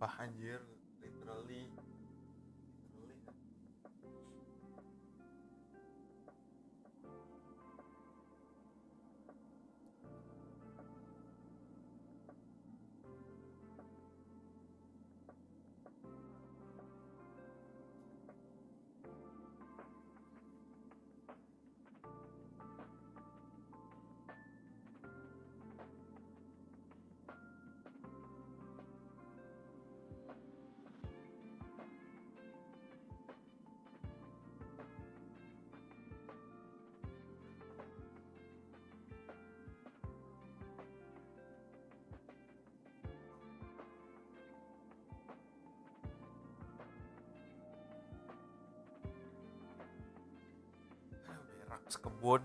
Sumpah anjir, literally. Berak sekebun.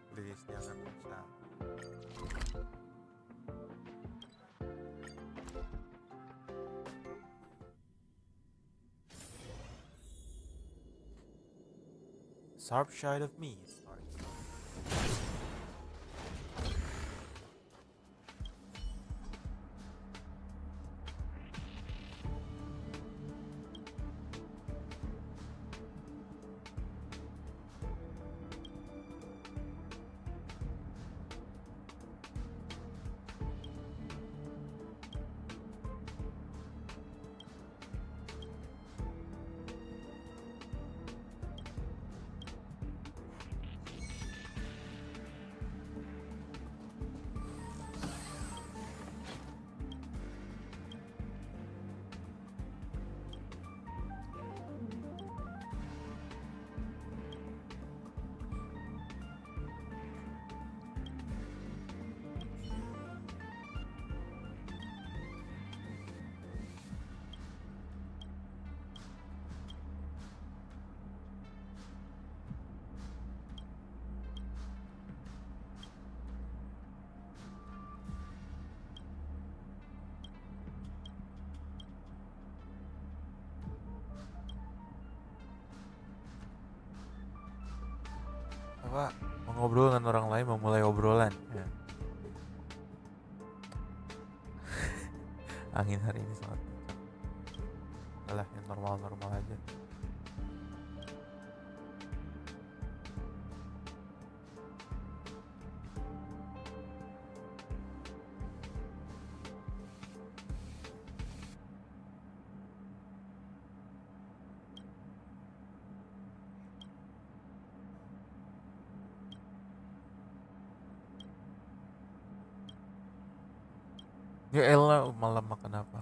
Please jangan rusak. Sharp side of me. Apa mau ngobrol dengan orang lain, memulai obrolan ya. Angin hari ini sangat kencang. Alah, yang normal-normal aja. Ya elah, malam makan apa?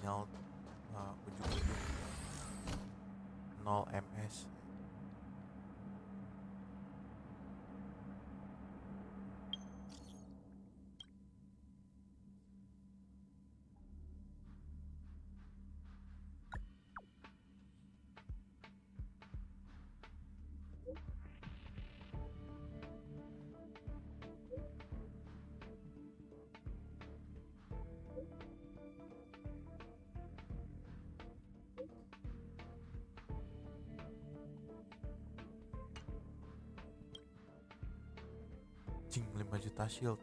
Sinyal ujung-ujung 0 ms. Cing, 5 juta shield.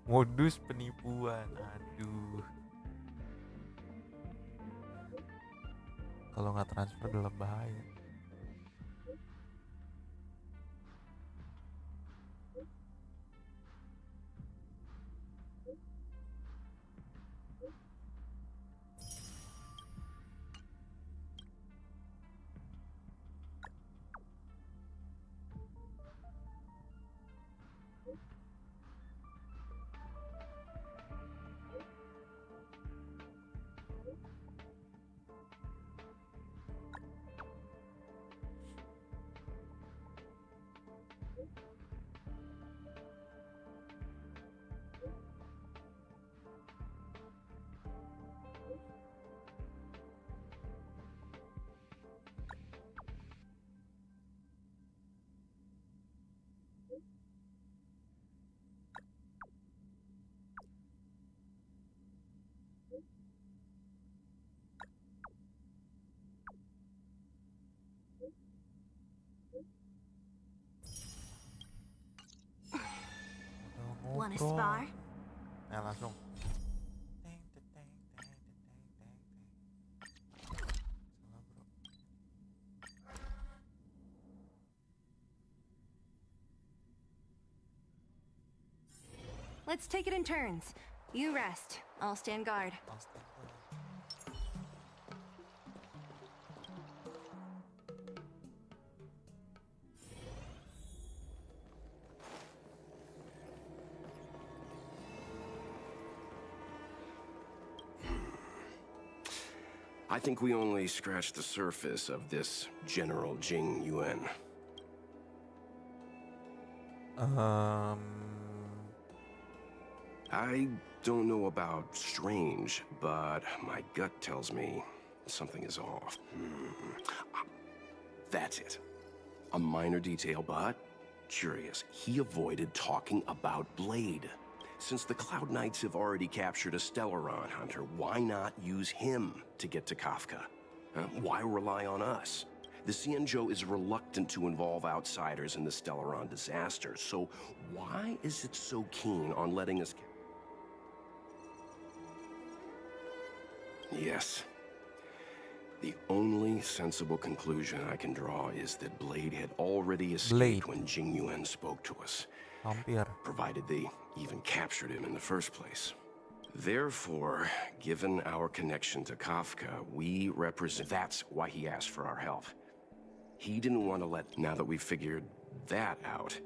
Modus penipuan, aduh. Kalau nggak transfer dalam bahaya. gone as Bro. far. Nah, langsung. Salah, bro. Let's take it in turns. You rest. I'll stand guard. Astaga. I think we only scratched the surface of this General Jing Yuan. I don't know about strange, but my gut tells me something is off. That's it. A minor detail, but curious. He avoided talking about Blade. Since the Cloud Knights have already captured a Stellaron hunter, why not use him to get to Kafka? Why rely on us? The Xianzhou is reluctant to involve outsiders in the Stellaron disaster, so why is it so keen on letting us... Yes. The only sensible conclusion I can draw is that Blade had already escaped when Jing Yuan spoke to us. Mampir. Provided they even captured him in the first place. Therefore, given our connection to Kafka, we represent... That's why he asked for our help. He didn't want to let... Now that we've figured that out,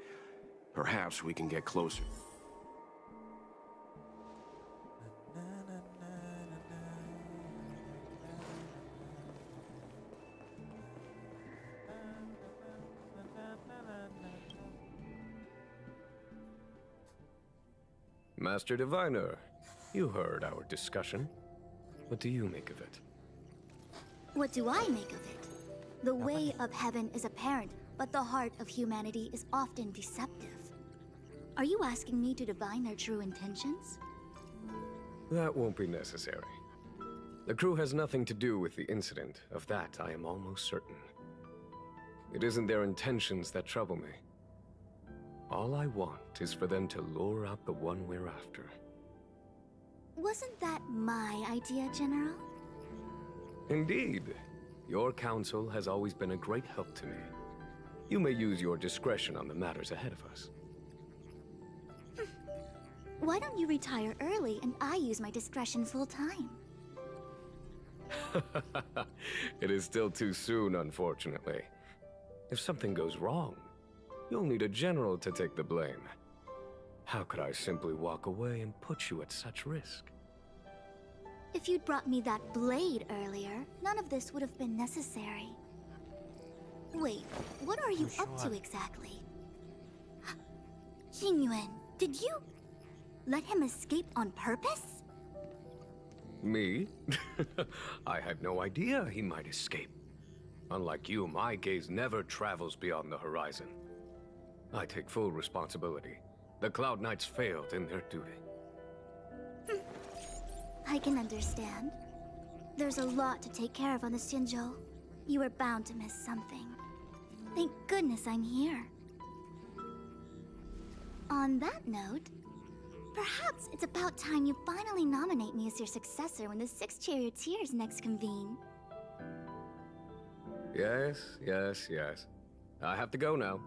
perhaps we can get closer. Master Diviner, you heard our discussion. What do you make of it? What do I make of it? The way of heaven is apparent, but the heart of humanity is often deceptive. Are you asking me to divine their true intentions? That won't be necessary. The crew has nothing to do with the incident. Of that, I am almost certain. It isn't their intentions that trouble me. All I want is for them to lure out the one we're after. Wasn't that my idea, General? Indeed. Your counsel has always been a great help to me. You may use your discretion on the matters ahead of us. Why don't you retire early and I use my discretion full time? It is still too soon, unfortunately. If something goes wrong, you'll need a general to take the blame. How could I simply walk away and put you at such risk? If you'd brought me that blade earlier, none of this would have been necessary. Wait, what are you up to exactly? Xingyuan, did you let him escape on purpose? Me? I had no idea he might escape. Unlike you, my gaze never travels beyond the horizon. I take full responsibility. The Cloud Knights failed in their duty. I can understand. There's a lot to take care of on the Xinzhou. You were bound to miss something. Thank goodness I'm here. On that note, perhaps it's about time you finally nominate me as your successor when the 6 charioteers next convene. Yes. I have to go now.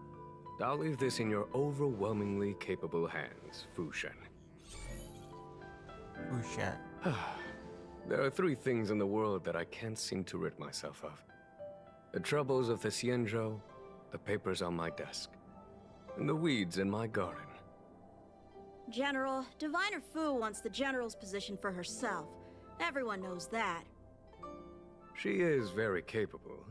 I'll leave this in your overwhelmingly capable hands, Fu Shen. Fushan. There are 3 things in the world that I can't seem to rid myself of. The troubles of the Xianzhou, the papers on my desk, and the weeds in my garden. General, Diviner Fu wants the General's position for herself. Everyone knows that. She is very capable,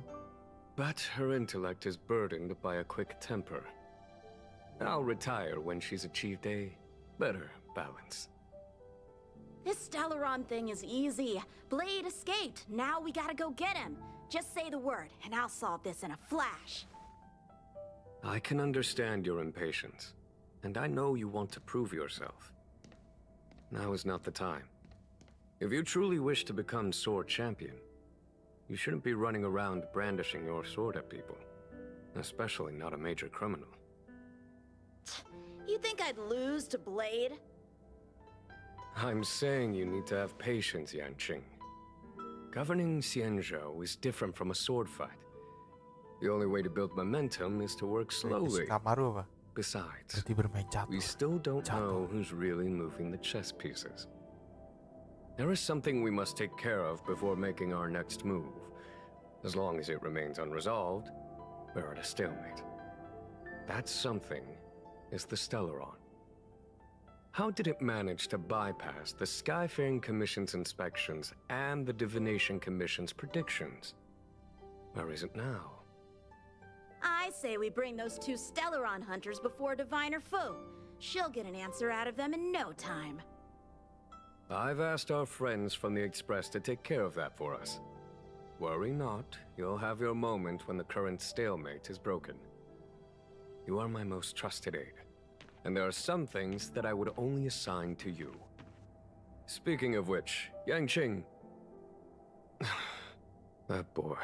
but her intellect is burdened by a quick temper. I'll retire when she's achieved a better balance. This Stellaron thing is easy. Blade escaped. Now we gotta go get him. Just say the word, and I'll solve this in a flash. I can understand your impatience, and I know you want to prove yourself. Now is not the time. If you truly wish to become sword champion, you shouldn't be running around brandishing your sword at people, especially not a major criminal. You think I'd lose to Blade? I'm saying you need to have patience, Yanqing. Governing Xianzhou is different from a sword fight. The only way to build momentum is to work slowly. Kamaru apa? Besides, Berarti bermain catur. we still don't know who's really moving the chess pieces. There is something we must take care of before making our next move. As long as it remains unresolved, we're at a stalemate. That something is the Stellaron. How did it manage to bypass the Skyfaring Commission's inspections and the Divination Commission's predictions? Where is it now? I say we bring those two Stellaron hunters before Diviner Fu. She'll get an answer out of them in no time. I've asked our friends from the Express to take care of that for us. Worry not, you'll have your moment when the current stalemate is broken. You are my most trusted aide, and there are some things that I would only assign to you. Speaking of which, Yanqing... that boy...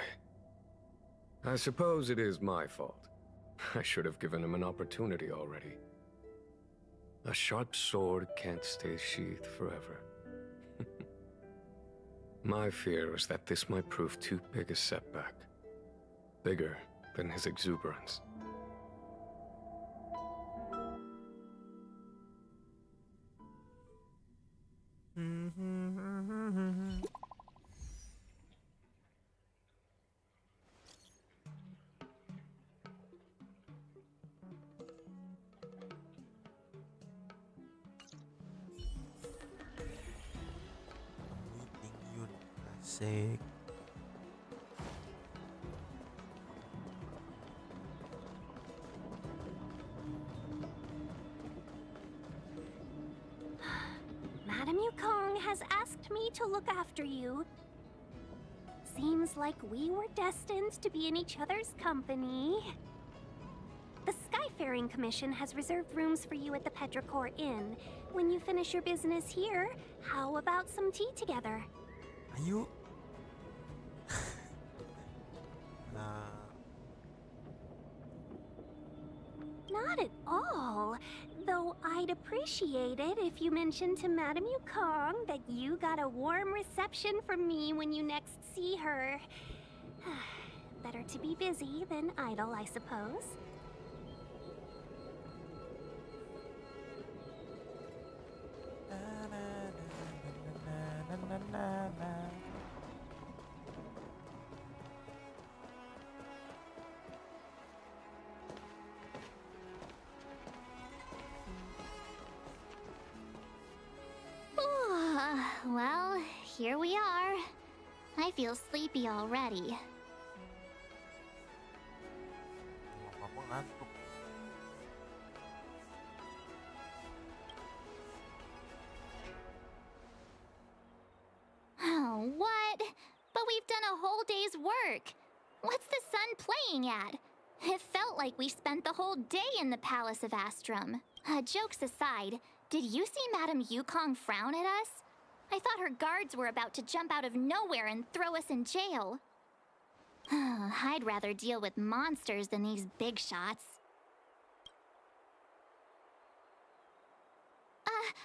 I suppose it is my fault. I should have given him an opportunity already. A sharp sword can't stay sheathed forever. My fear is that this might prove too big a setback. Bigger than his exuberance. Tingyun. Asik. Madame Yukong has asked me to look after you. Seems like we were destined to be in each other's company. The Skyfaring Commission has reserved rooms for you at the Petrichor Inn. When you finish your business here, how about some tea together? Ayo. Nah, Not at all. Though I'd appreciate it if you mentioned to Madame Yukong that you got a warm reception from me when you next see her. Better to be busy than idle, I suppose. na, na, na, na. Well, here we are. I feel sleepy already. Apa ngantuk. Oh, what? But we've done a whole day's work. What's the sun playing at? It felt like we spent the whole day in the Palace of Astrum. Jokes aside, did you see Madame Yukong frown at us? I thought her guards were about to jump out of nowhere and throw us in jail. I'd rather deal with monsters than these big shots.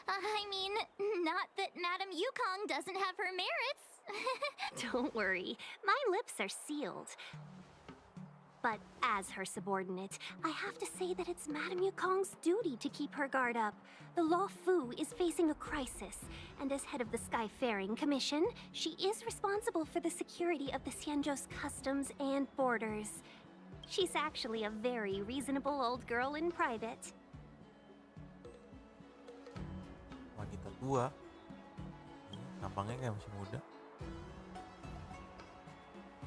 I mean, not that Madame Yukong doesn't have her merits. Don't worry, my lips are sealed. But as her subordinate, I have to say that it's Madame Yukong's duty to keep her guard up. The Law Fu is facing a crisis, and as head of the Skyfaring Commission, she is responsible for the security of the Xianzhou's customs and borders. She's actually a very reasonable old girl in private. Wanita tua. Nampaknya kayak masih muda.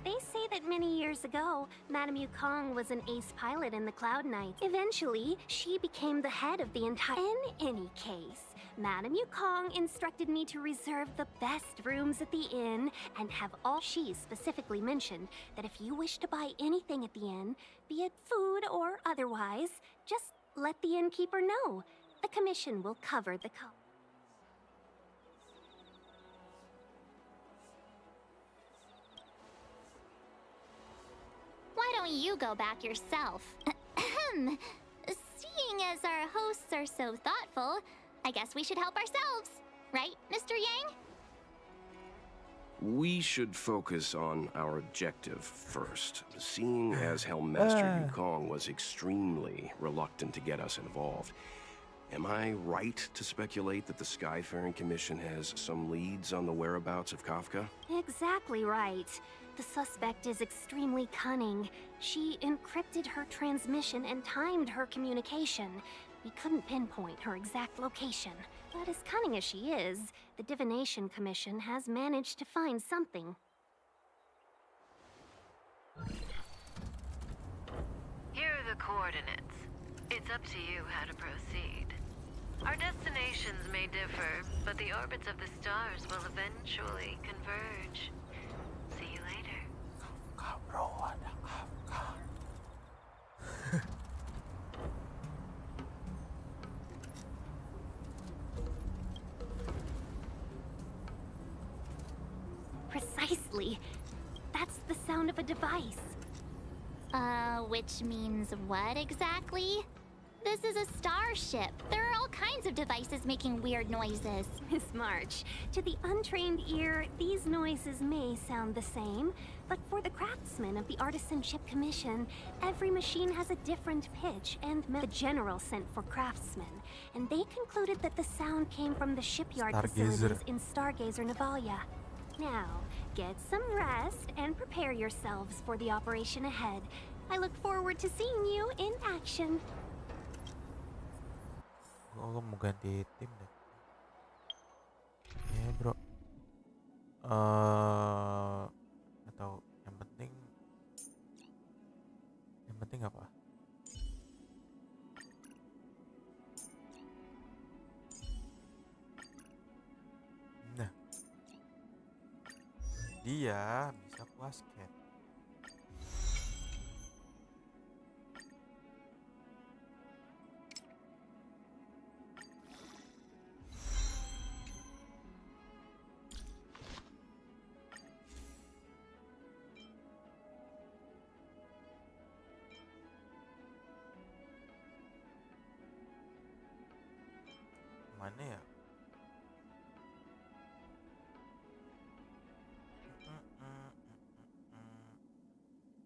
They say that many years ago, Madame Yukong was an ace pilot in the Cloud Knights. Eventually, she became the head of the entire... In any case, Madame Yukong instructed me to reserve the best rooms at the inn and have all... She specifically mentioned that if you wish to buy anything at the inn, be it food or otherwise, just let the innkeeper know. The commission will cover the cost. Why don't you go back yourself? Seeing As our hosts are so thoughtful, I guess we should help ourselves. Right, Mr. Yang? We should focus on our objective first. Seeing as how Master Yukong was extremely reluctant to get us involved, am I right to speculate that the Skyfaring Commission has some leads on the whereabouts of Kafka? Exactly right. The suspect is extremely cunning. She encrypted her transmission and timed her communication. We couldn't pinpoint her exact location. But as cunning as she is, the Divination Commission has managed to find something. Here are the coordinates. It's up to you how to proceed. Our destinations may differ, but the orbits of the stars will eventually converge. See you later. Bro, ada Kafka. Precisely. That's the sound of a device. Which means what exactly? This is a starship. There are all kinds of devices making weird noises. Miss March, to the untrained ear, these noises may sound the same, but for the craftsmen of the Artisanship Commission, every machine has a different pitch and the General sent for craftsmen, and they concluded that the sound came from the shipyard facilities in Stargazer Navalia. Now, get some rest and prepare yourselves for the operation ahead. I look forward to seeing you in action. Gue mau ganti tim deh. Ya bro. Nggak tahu. Yang penting apa? Nah, dia bisa basket. Mana ya?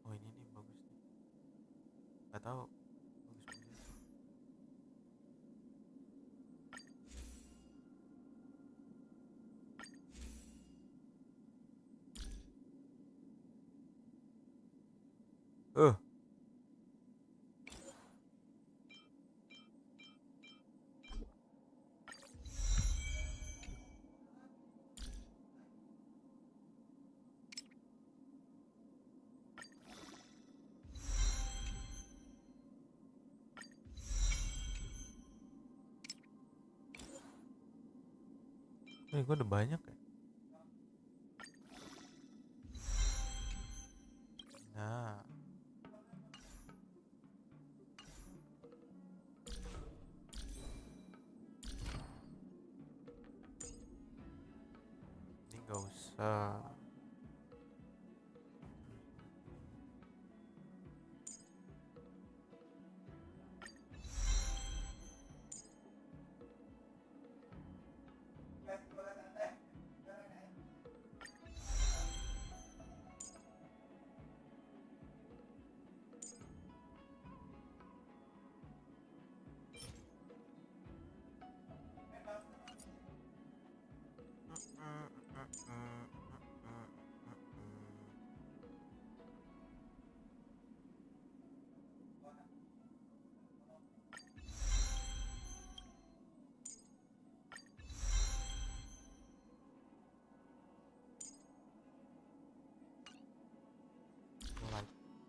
Oh ini nih bagus nih. Gak tahu. Bagus. Gue udah banyak ya. Nah. Ini gak usah.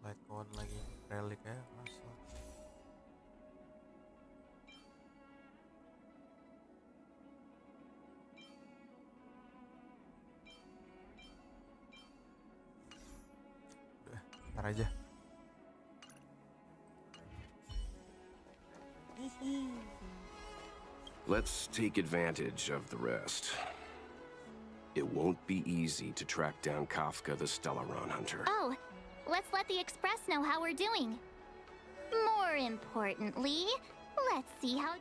Light cone lagi relik ya masuk. Ntar aja. Let's take advantage of the rest. It won't be easy to track down Kafka the Stellaron Hunter. Oh, let's let the Express know how we're doing. More importantly, Let's see how...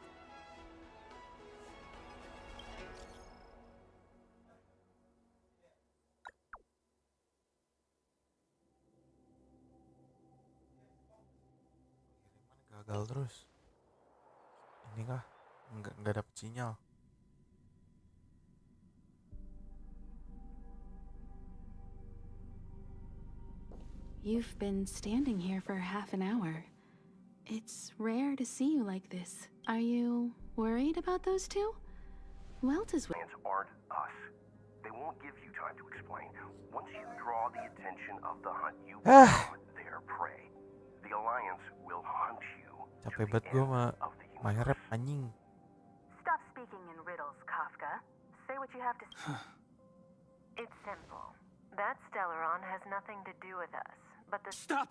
Kiriman gagal terus. Ini kah? Nggak dapet sinyal. You've been standing here for half an hour. It's rare to see you like this. Are you worried about those two? Welt is with... Aliens aren't us. They won't give you time to explain. Once you draw the attention of the hunt, you become their prey. The Alliance will hunt you to Capek the banget gue end sama of the main universe. rap anjing. Stop speaking in riddles, Kafka. Say what you have to say. It's simple. That Stellaron has nothing to do with us, but the... Stop!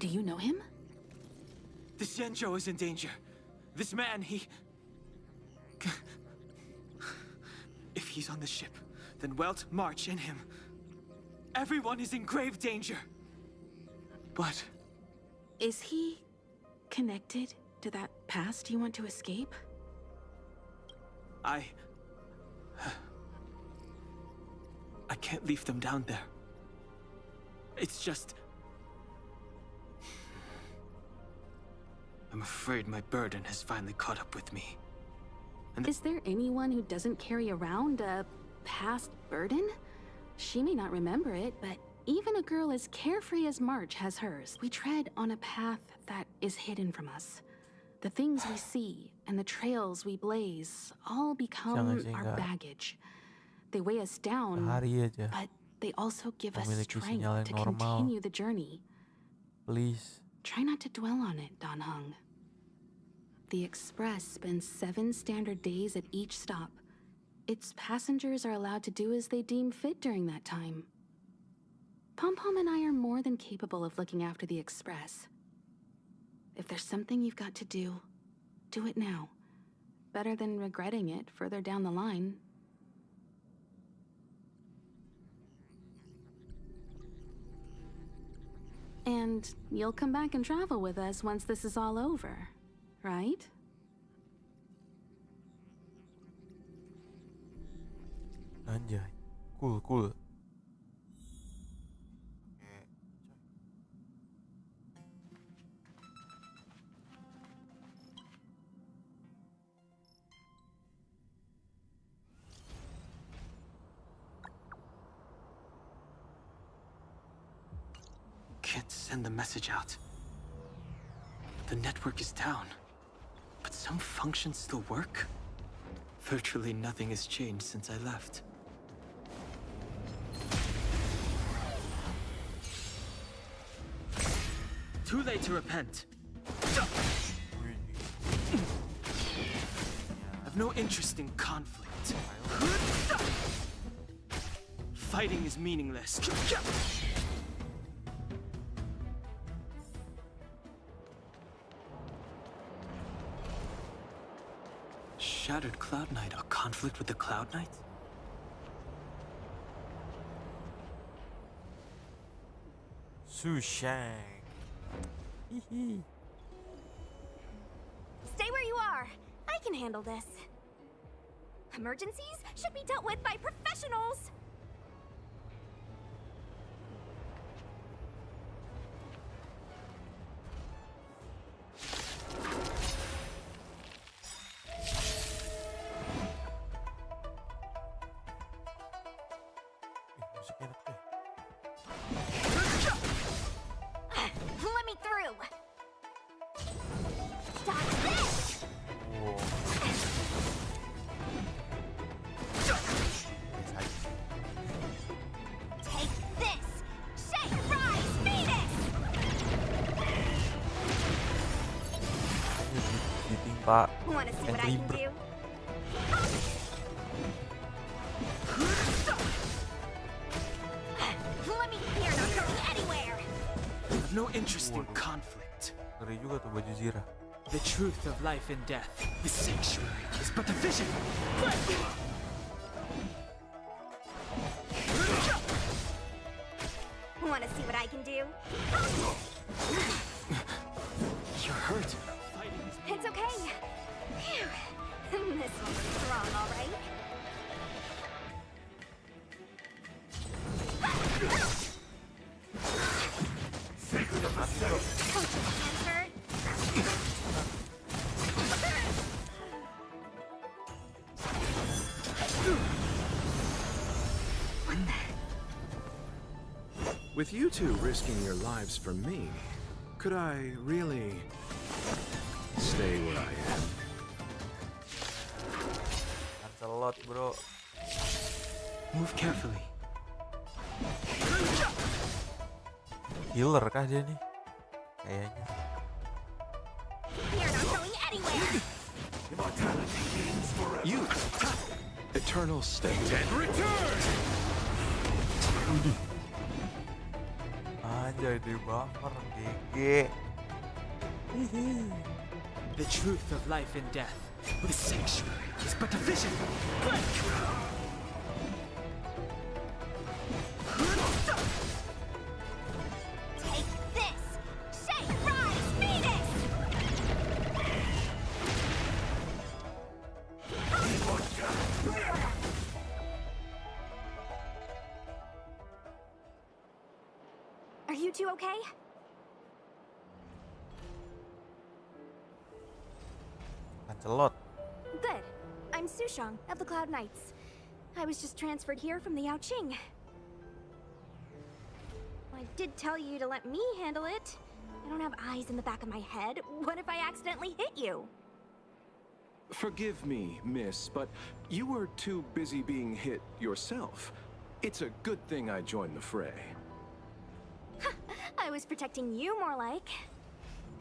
Do you know him? The Xianzhou is in danger. This man, he... If he's on the ship, then Welt, March, and him. Everyone is in grave danger. But... Is he connected to that past you want to escape? I can't leave them down there. It's just... I'm afraid my burden has finally caught up with me. And Is there anyone who doesn't carry around a past burden? She may not remember it, but even a girl as carefree as March has hers. We tread on a path that is hidden from us. The things we see and the trails we blaze all become our Jangan baggage. They weigh us down, Sehari aja. but they also give us Memiliki strength sinyal yang to normal. continue the journey. Please. Try not to dwell on it, Dan Heng. The Express spends 7 standard days at each stop. Its passengers are allowed to do as they deem fit during that time. Pom-Pom and I are more than capable of looking after the Express. If there's something you've got to do it now. Better than regretting it further down the line. And you'll come back and travel with us once this is all over, right? Anjay. Cool. can't send the message out. The network is down, but some functions still work. Virtually nothing has changed since I left. Too late to repent. I've no interest in conflict. Fighting is meaningless. Shattered Cloud Knight, a conflict with the Cloud Knight? Sushang. Stay where you are. I can handle this. Emergencies should be dealt with by professionals. Musik enak deh. Let me through. Dodge this. Wow. Take this. Shake, rise, Venus. Ditimpa Want to see what I Angry can do? Let me. You're not going anywhere. I've no interest in conflict. Ngeri juga tuh baju Zira. The truth of life and death. The sanctuary is but a vision. Want to see what I can do? You're hurt. It's okay. Phew. This one was strong, all right. Hands hurt. With you two risking your lives for me, could I really stay where I am? That's a lot, bro. Move carefully. Healer kah dia nih? Kayaknya. You're not going anywhere. You, eternal state. Return! Anjay, di bumper GG. The truth of life and death. The sanctuary is but a vision. Take this. Shake, rise, meet it. Are you two okay? That's a lot. Good. I'm Sushang of the Cloud Knights. I was just transferred here from the Yaoqing. I did tell you to let me handle it. I don't have eyes in the back of my head. What if I accidentally hit you? Forgive me, miss, but you were too busy being hit yourself. It's a good thing I joined the fray. I was protecting you more like.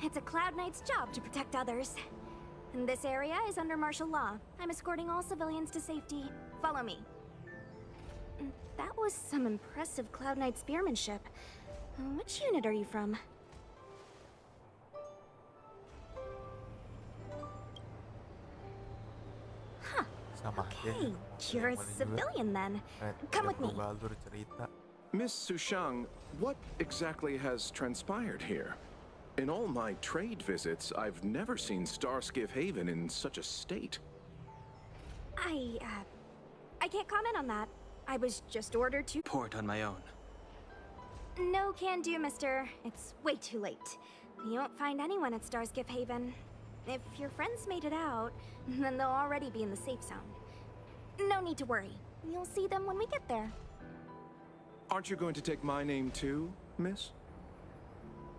It's a Cloud Knight's job to protect others. And this area is under martial law. I'm escorting all civilians to safety. Follow me. That was some impressive Cloud Knight spearmanship. Which unit are you from? Huh. Sama aja Okay, nih, you're a ngomongin juga. civilian then. Come with me. Berubah alur cerita. Miss Sushang, what exactly has transpired here? In all my trade visits, I've never seen Starskiff Haven in such a state. I can't comment on that. I was just ordered to. Port on my own. No can do, mister. It's way too late. You won't find anyone at Starskiff Haven. If your friends made it out, then they'll already be in the safe zone. No need to worry. You'll see them when we get there. Aren't you going to take my name too, miss?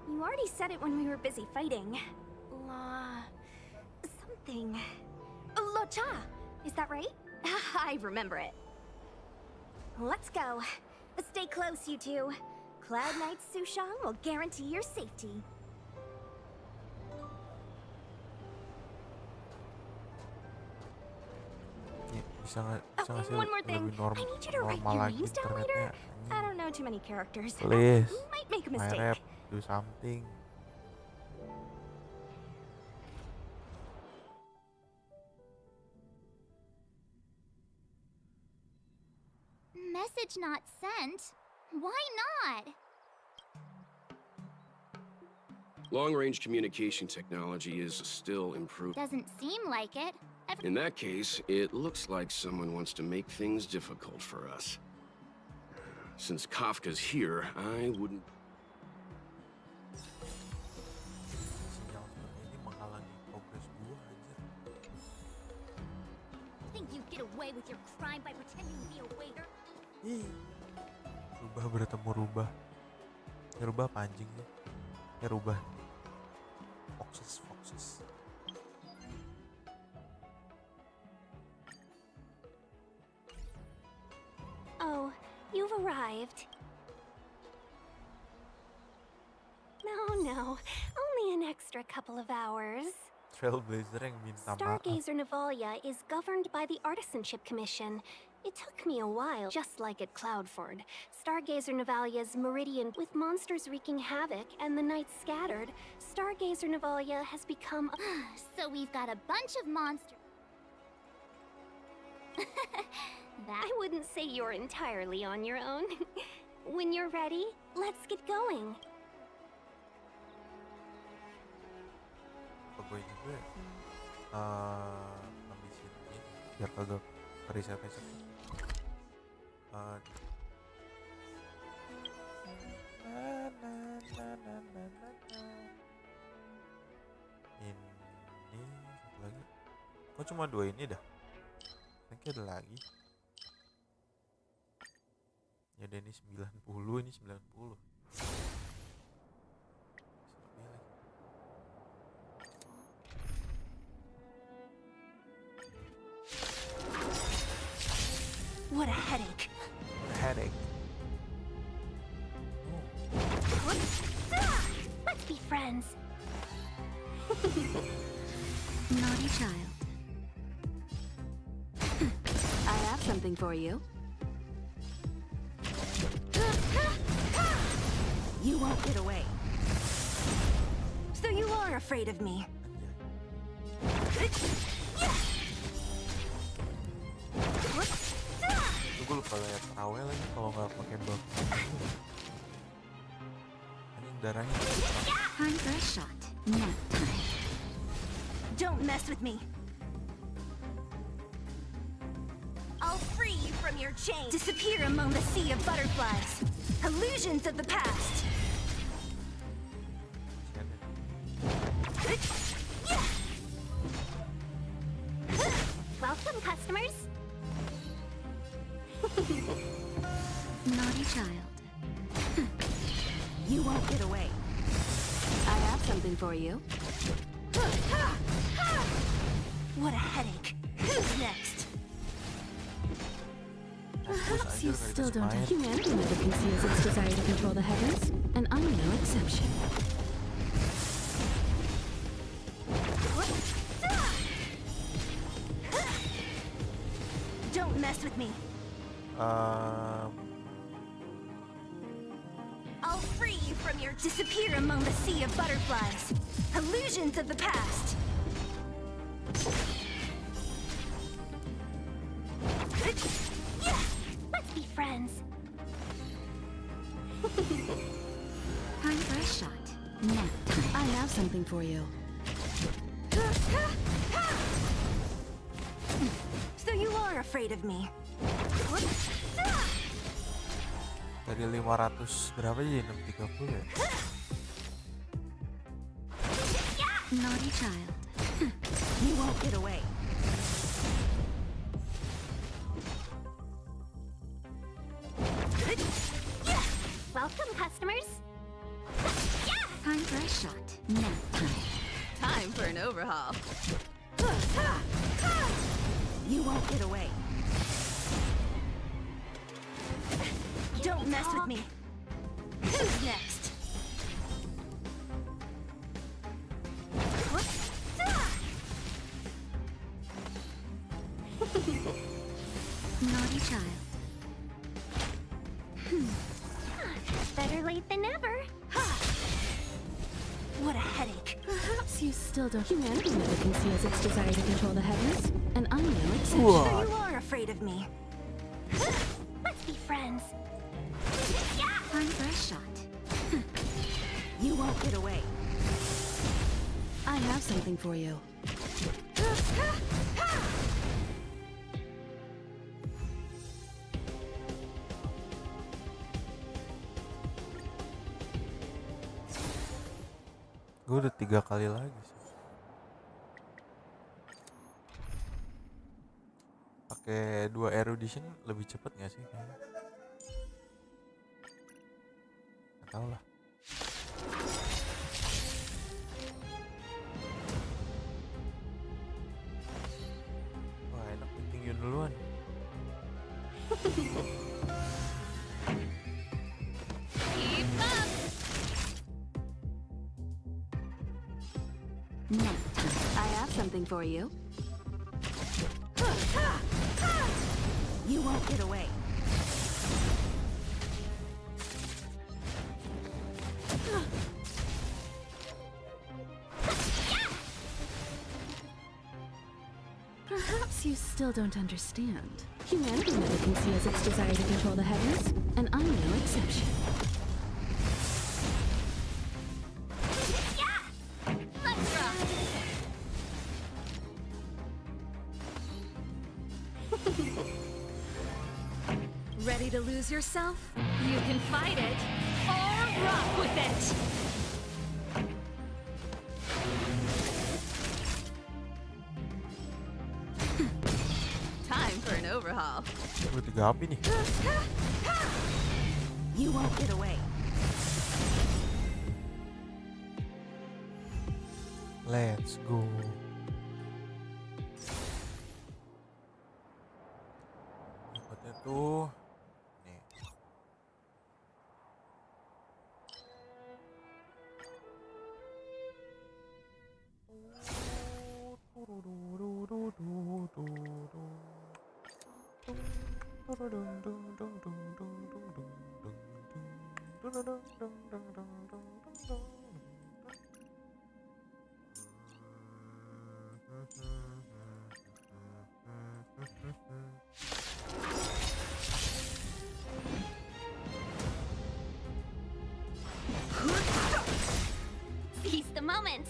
You already said it when we were busy fighting. Something. Lo-cha! Is that right? I remember it. Let's go. Stay close, you two. Cloud Knight Sushang will guarantee your safety. Bisa nggak sih One more thing. lebih I need you to write normal your lagi names down later. internetnya? I don't know too many characters. Please, Might make a my mistake. rep, do something. Message not sent? Why not? Long-range communication technology is still improved. Doesn't seem like it. In that case, it looks like someone wants to make things difficult for us. Since Kafka's here, I wouldn't... Sinyal seperti ini menghalangi progres gua anjir. Think you get away with your crime by pretending to be a waiter? Ih. Rubah bertemu rubah. Ya rubah apa anjing ya? Ya rubah. Foxes. Oh, you've arrived. No. Only an extra couple of hours. Trailblazer yang minta maaf. Stargazer Navalia is governed by the Artisanship Commission. It took me a while, just like at Cloudford. Stargazer Navalia's meridian with monsters wreaking havoc and the night scattered, Stargazer Navalia has become a... So we've got a bunch of monsters. I wouldn't say you're entirely on your own. When you're ready, let's get going. Apa gue juga ya? Habisin ini biar kagak risetnya cepet. Ini satu lagi. Kok cuma 2 ini dah? Kayaknya ada lagi. Ya udah, ini 90, ini 90. What a headache. Headache. Let's be friends. Naughty child. I have something for you. You won't get away. So you are afraid of me. Gue lupa lihat terawih lagi kalau nggak pakai broq. Ini darahnya. Time for a shot. Nap time. Don't mess with me. I'll free you from your chains. Disappear among the sea of butterflies. Illusions of the past. Welcome, customers. Naughty child. You won't get away. I have something for you. What a headache. Who's next? Perhaps you still don't have humanity never conceals its desire to control the heavens, and I'm no exception. Don't mess with me. I'll free you from your disappear among the sea of butterflies. Illusions of the past. Let's be friends. Time for a shot. Nap time. I have something for you. So you are afraid of me. Dari 500 berapa jadi 630 ya? Naughty child. You won't get away. Welcome, customers. Time for a shot. Nap time. Time for an overhaul. You won't get away. Don't mess with me. Who's next? Naughty child. Better late than never. What a headache. Perhaps you still don't. Humanity never conceals its desire to control the heavens, and I'm no exception. So you are afraid of me. Let's be friends. Time for a shot. You won't get away. I have something for you. Gue udah 3 kali lagi sih. Pakai 2 erudition lebih cepet nggak sih kayaknya? Nggak tahu lah. Wah, enak meeting Yun duluan. Nap time. I have something for you. You won't get away. Perhaps you You still don't understand. Humanity never conceals its desire to control the heavens, and I'm no exception. Let's rock! Ready to lose yourself? You can fight it, or rock with it! Time for an overhaul. Bertiga api nih. You won't get away. Let's go. Tempatnya tuh nih. Seize the moment.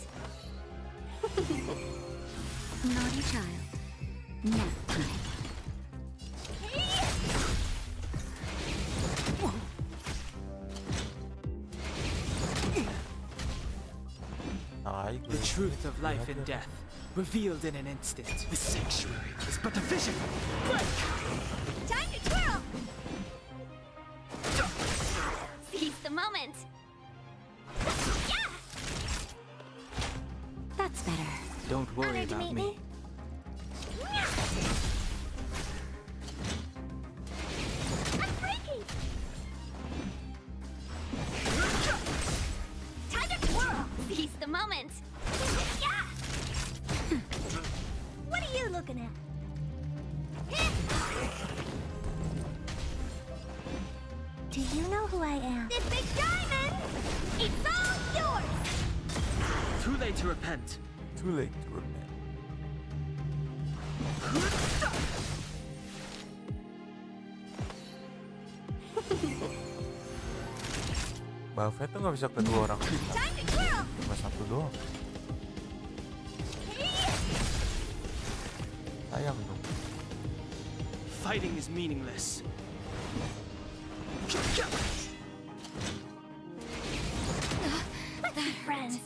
Naughty child. Nap time. The truth of life and death, revealed in an instant. The sanctuary is but a vision. Time to twirl! Seize the moment. That's better. Don't worry about me. I'm breaking! Time to twirl! Seize the moment. What are you looking at? Do you know who I am? The big diamond! It's all yours! Too late to repent. Too late to repent. Buffet tuh nggak bisa kedua orang kita, Time to twirl! cuma satu doang. Sayang dong. Fighting is meaningless. Let's be friends.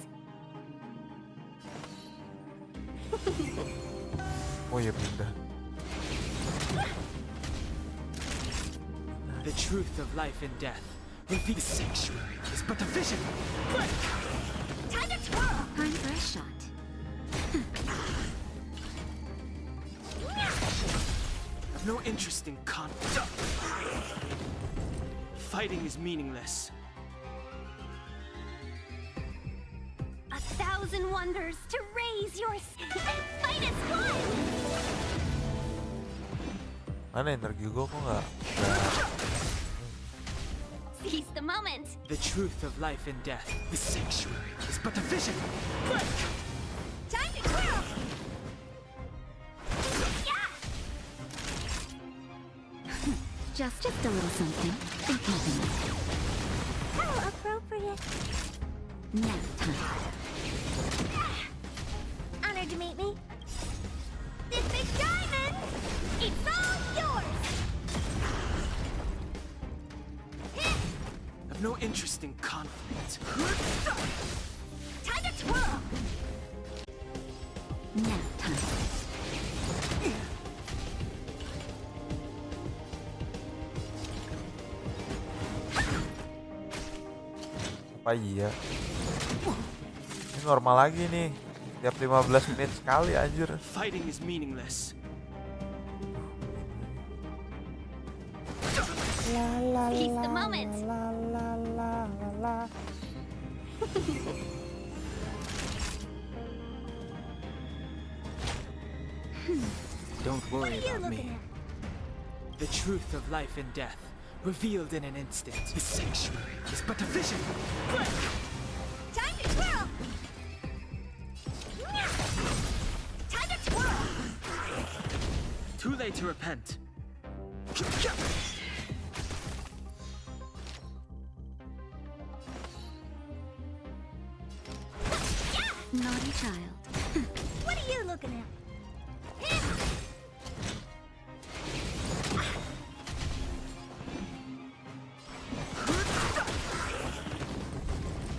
Oh ya pindah. The truth of life and death. The sanctuary is but a vision. Time to twirl! Time for a shot. I've no interest in conflict. Fighting is meaningless. 1,000 wonders to raise your and fight as one. Mana energi gue kok nggak? Seize the moment. The truth of life and death. The sanctuary is but a vision. Time to twirl! Just a little something. Think nothing of it. How appropriate. Nap time. Honored to meet me. This big diamond! It's all yours! I've no interest in conflict. Time to twirl! Nap time. Apa iya? Ini normal lagi nih. Tiap 15 menit sekali anjir. Fighting is meaningless. Seize the moment. Don't worry What are you about looking me. at? The truth of life and death, revealed in an instant. The sanctuary is but a vision. Time to twirl! Time to twirl! Too late to repent. Naughty child. What are you looking at?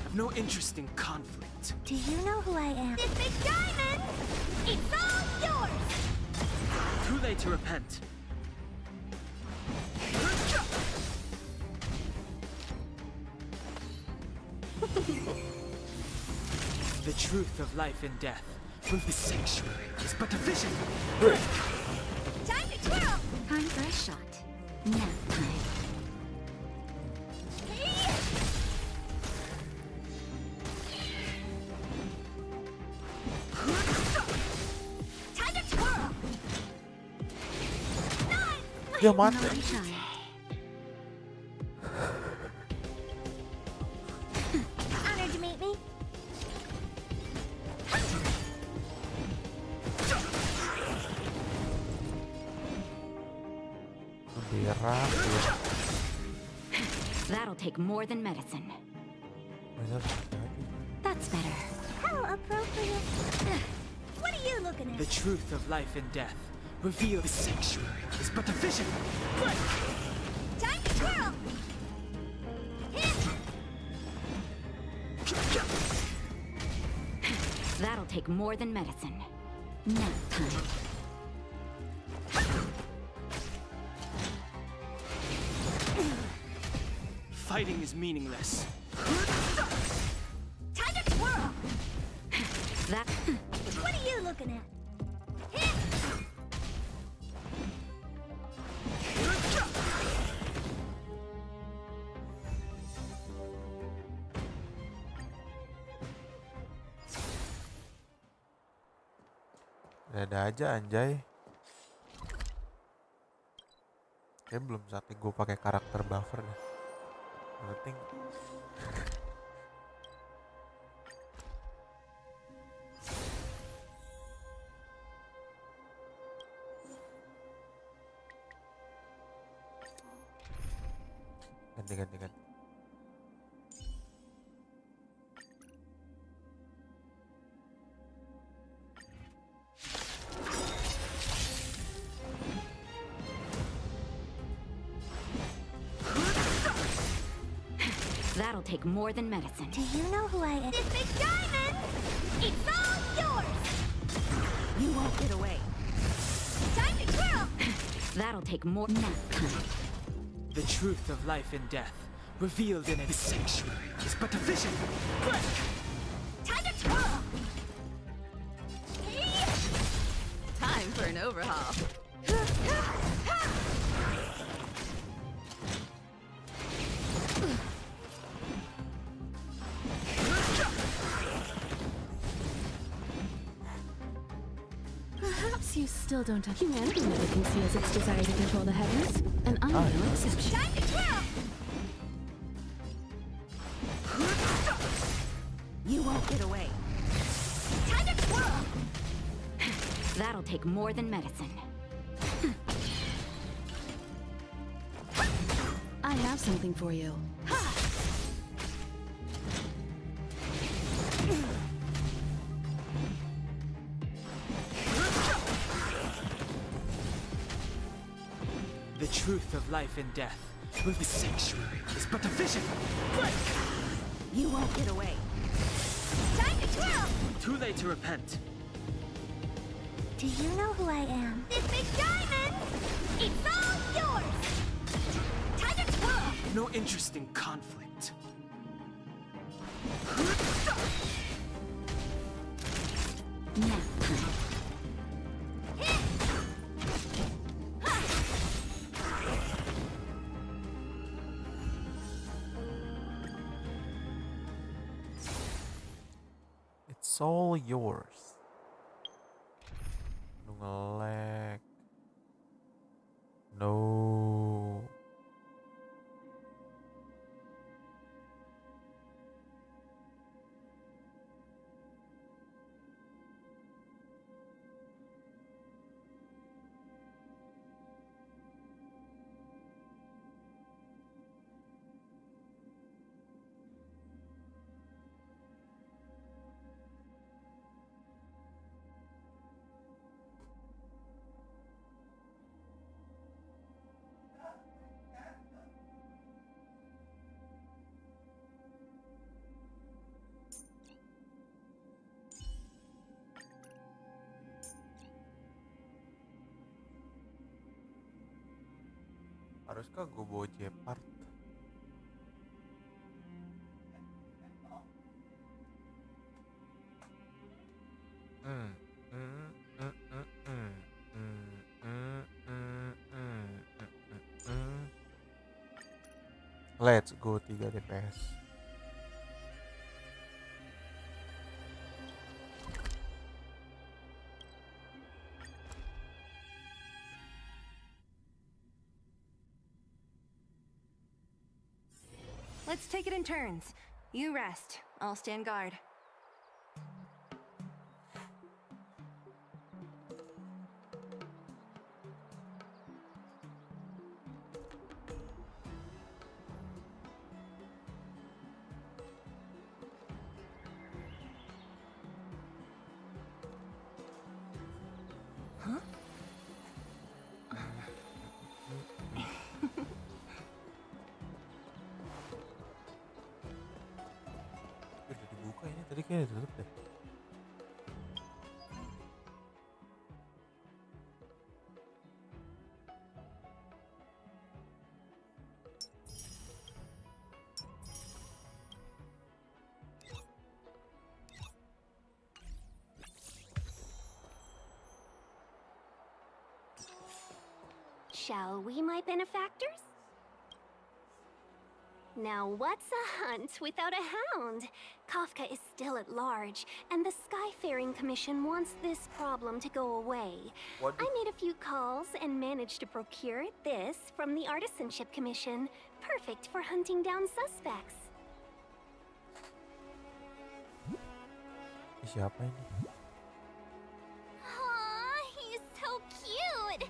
I've no interest in conflict. Do you know who I am? This big diamond! It's all yours! Too late to repent. The truth of life and death. Will the sanctuary is but a vision. Time to twirl! Time for a shot. Nap time. Time to twirl! Dia mati. Naughty child. Honored to meet me. Berak ya. That'll take more than medicine. Bener lagi. That's better. How appropriate. What are you looking at? The truth of life and death. Reveal the sanctuary is but a vision. Time to twirl! That'll take more than medicine. Nap time. Fighting is meaningless. Time to twirl! That. What are you looking at? Ada aja anjay. Kayak belum saatnya gue pakai karakter buffer deh. Yang penting ganti. That'll take more than medicine. Do you know who I am? This big diamond! It's all yours! You won't get away. Time to twirl! That'll take more. Nap time. The truth of life and death. Revealed in it. The sanctuary is but a vision. Time to twirl! Time for an overhaul. Perhaps you still don't have humanity never conceals its desire to control the heavens, and I'm no exception. Time to twirl! You won't get away. Time to twirl! That'll take more than medicine. I have something for you. The truth of life and death. Will the sanctuary is but a vision. You won't get away. Time to twirl! Too late to repent. Do you know who I am? This big diamond! It's all yours! Time to twirl! No interest in conflict. Nap time. it's all yours. Lu nge-lag. No. Haruskah gue bawa Gepard? Let's go 3 DPS. Let's take it in turns. You rest. I'll stand guard. Udah dibuka ini, tadi kayaknya ditutup deh. Shall we, my benefactors? Now what's a hunt without a hound? Kafka is still at large, and the Skyfaring Commission wants this problem to go away. I made a few calls and managed to procure this from the Artisanship Commission. Perfect for hunting down suspects. Siapa ini? Aw, he's so cute!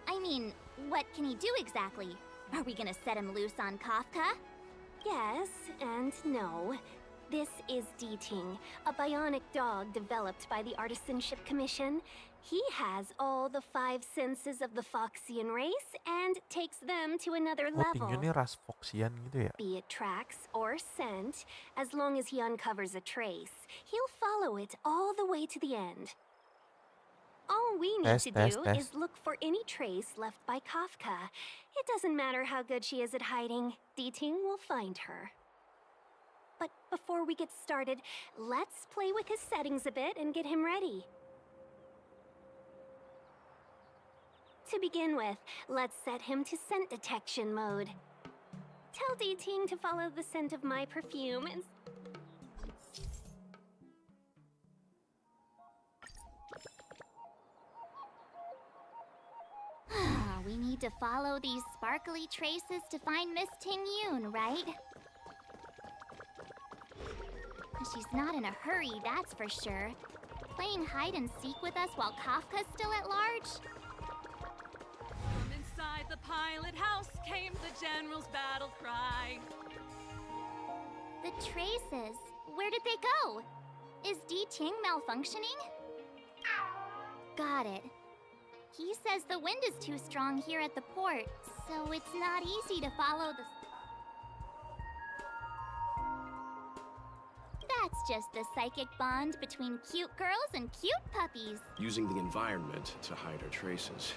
I mean, what can he do exactly? Are we gonna set him loose on Kafka? Yes and no. This is Deeting, a bionic dog developed by the Artisanship Commission. He has all the 5 senses of the Foxian race and takes them to another Oh, level. Tinju ini ras Foxian gitu ya? Be it tracks or scent, as long as he uncovers a trace, he'll follow it all the way to the end. All we need to do is look for any trace left by Kafka. It doesn't matter how good she is at hiding, Deeting will find her. But before we get started, let's play with his settings a bit and get him ready. To begin with, let's set him to scent detection mode. Tell Deeting to follow the scent of my perfume and... We need to follow these sparkly traces to find Miss Ting-Yun, right? She's not in a hurry, that's for sure. Playing hide and seek with us while Kafka's still at large? From inside the pilot house came the general's battle cry. The traces, where did they go? Is Deeting malfunctioning? Got it. He says the wind is too strong here at the port, so it's not easy to follow the... That's just the psychic bond between cute girls and cute puppies. Using the environment to hide her traces.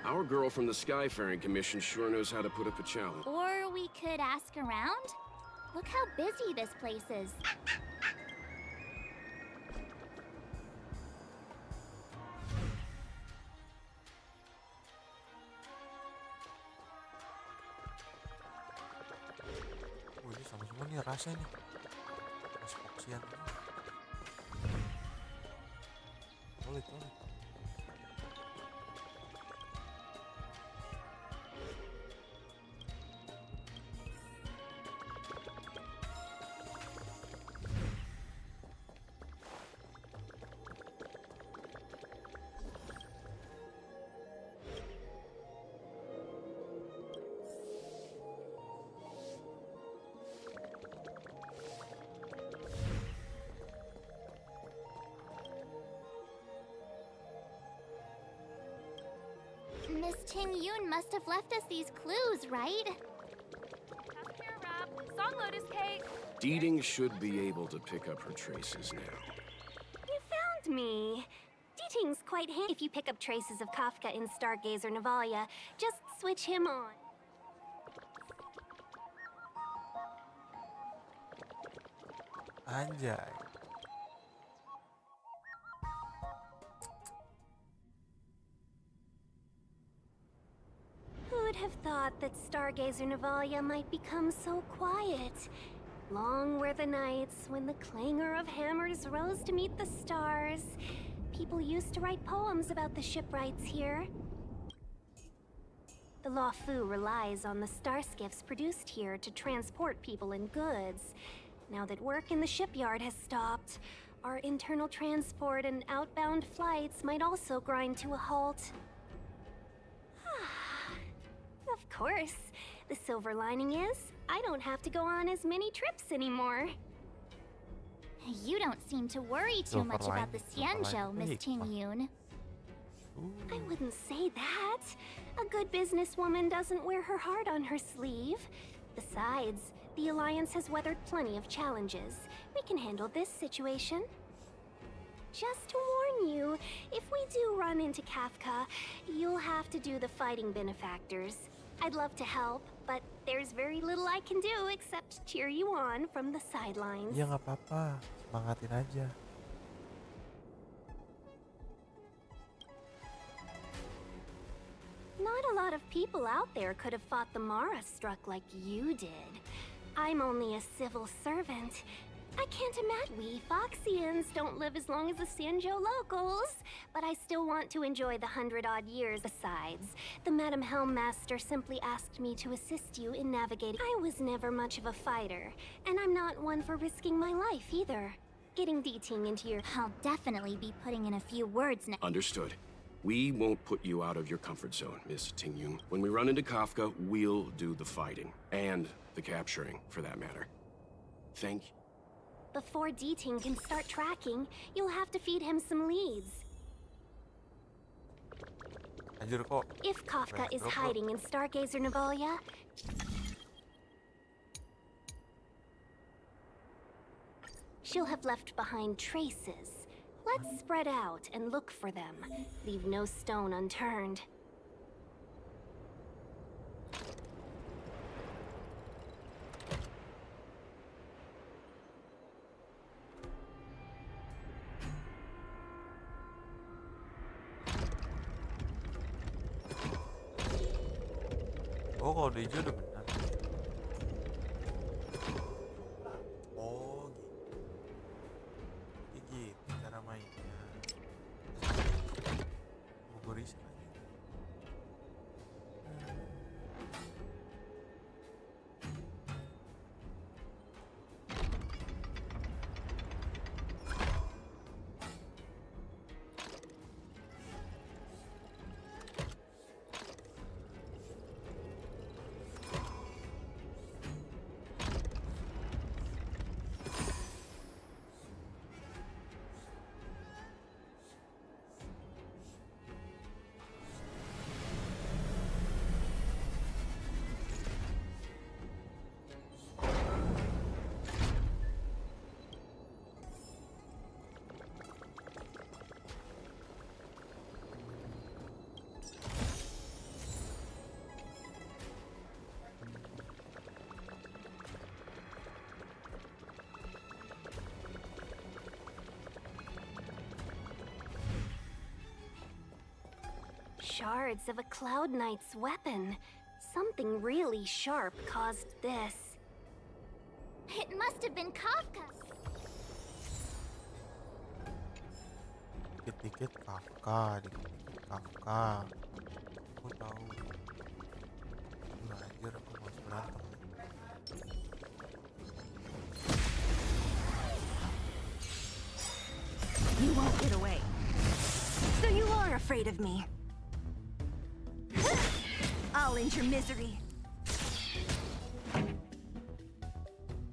Our girl from the Skyfaring Commission sure knows how to put up a challenge. Or we could ask around? Look how busy this place is. Oh, ini sama semua nih rasanya nih. Ras Foxian. Toilet. Miss Ting-Yun must have left us these clues, right? Passenger wrap, song lotus cake. Deeting should be able to pick up her traces now. You found Me. Dating's quite handy if you pick up traces of Kafka in Stargazer Navalia. Just switch him on. Anjay. Who'd have thought that Stargazer Navalia might become so quiet? Long were the nights when the clangor of hammers rose to meet the stars. People used to write poems about the shipwrights here. The Lawfu relies on the starskiffs produced here to transport people and goods. Now that work in the shipyard has stopped, our internal transport and outbound flights might also grind to a halt. Of course. The silver lining is, I don't have to go on as many trips anymore. You don't seem to worry too much about the Xianzhou, Miss Tingyun. I wouldn't say that. A good businesswoman doesn't wear her heart on her sleeve. Besides, the Alliance has weathered plenty of challenges. We can handle this situation. Just to warn you, if we do run into Kafka, you'll have to do the fighting benefactors. I'd love to help, but there's very little I can do except cheer you on from the sidelines. Ya nggak apa-apa, semangatin aja. Not a lot of people out there could have fought the Mara struck like you did. I'm only a civil servant. I can't imagine we Foxians don't live as long as the Xianzhou locals, but I still want to enjoy the 100-odd years. Besides, the Madam Helmmaster simply asked me to assist you in navigating. I was never much of a fighter, and I'm not one for risking my life either. Getting Deeting into your... I'll definitely be putting in a few words now. Understood. We won't put you out of your comfort zone, Miss Tingyun. When we run into Kafka, we'll do the fighting. And the capturing, for that matter. Thank you. Before Deeting can start tracking, you'll have to feed him some leads. Anjir kok. If Kafka is hiding in Stargazer Navalia, she'll have left behind traces. Let's spread out and look for them. Leave no stone unturned. Oh, kalau di hijau udah benar. Oh, gitu. Gitu cara mainnya. Guguris lagi. Shards of a Cloud Knight's weapon. Something really sharp caused this. It must have been Kafka. Dikit-dikit Kafka, dikit-dikit Kafka. Aku tahu. Anjir, aku mau berantem. You won't get away. So you are afraid of me. I'll end your misery.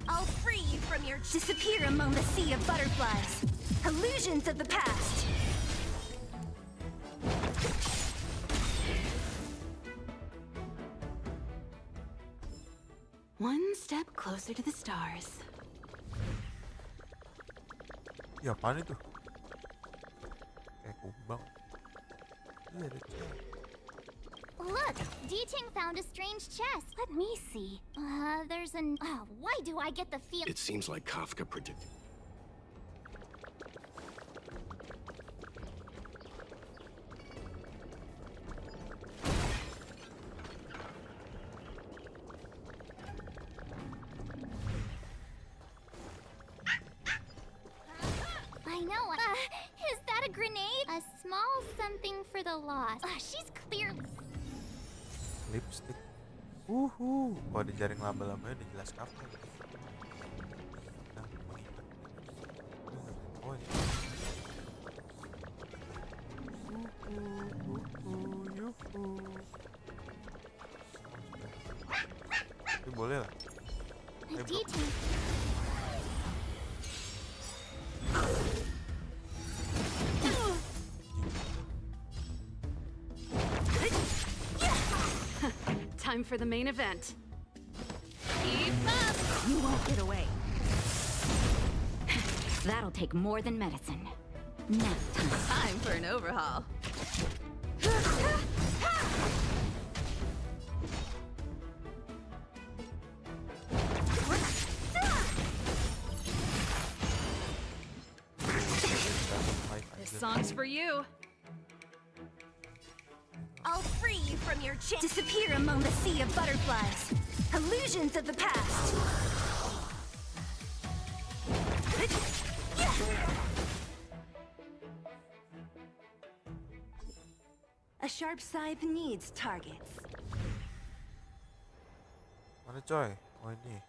I'll free you from your... Disappear among the sea of butterflies. Illusions of the past. One step closer to the stars. Ya apaan itu? kumbang. Iya ada cewek. Look, D-Ting found a strange chest. Let me see. There's an... why do I get the feel... It seems like Kafka predicted. I know. Is that a grenade? A small something for the lost. She's clearly... Lipstick. Oh ada jaring laba-labanya udah jelas Kafka. Nah, mengingat. Oh ini. Yuhu. Ini boleh lah. D-Ting. Time for the main event. Keep up! You won't get away. That'll take more than medicine. Nap time. Time for an overhaul. This song's for you. I'll free you from your chain. Disappear among the sea of butterflies. Illusions of the past. A sharp scythe needs targets. Mana coy? Oh ini.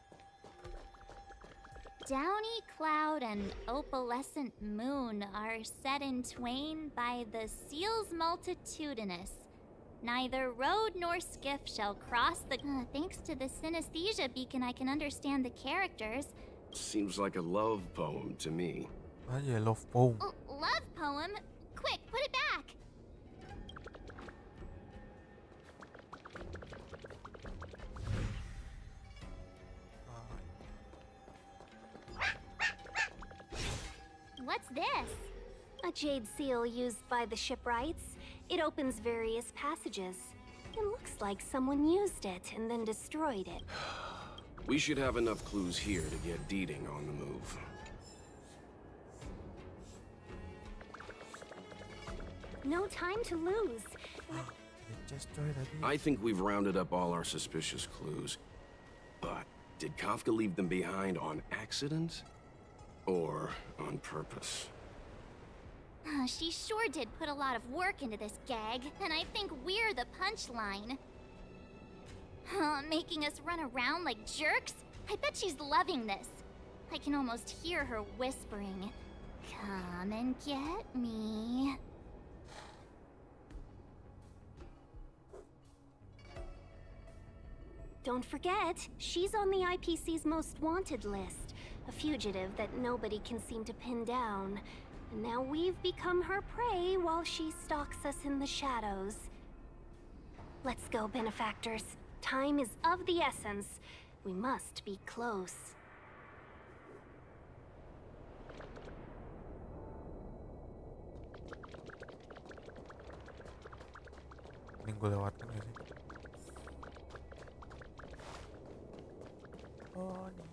Downy cloud and opalescent moon are set in twain by the seals multitudinous. Neither road nor skiff shall cross the... thanks to the synesthesia beacon, I can understand the characters. Seems like a love poem to me. Aja love poem. Love poem? Quick, put it back! What's this? A jade seal used by the shipwrights. It opens various passages. It looks like someone used it and then destroyed it. We should have enough clues here to get D-Ting on the move. No time to lose. I think we've rounded up all our suspicious clues. But did Kafka leave them behind on accident? Or on purpose? She sure did put a lot of work into this gag, and I think we're the punchline. Making us run around like jerks? I bet she's loving this. I can almost hear her whispering, "Come and get me." Don't forget, she's on the IPC's most wanted list. A fugitive that nobody can seem to pin down. And now we've become her prey while she stalks us in the shadows. Let's go, benefactors. Time is of the essence. We must be close. Ini gue lewatkan gak sih? Oh, ini.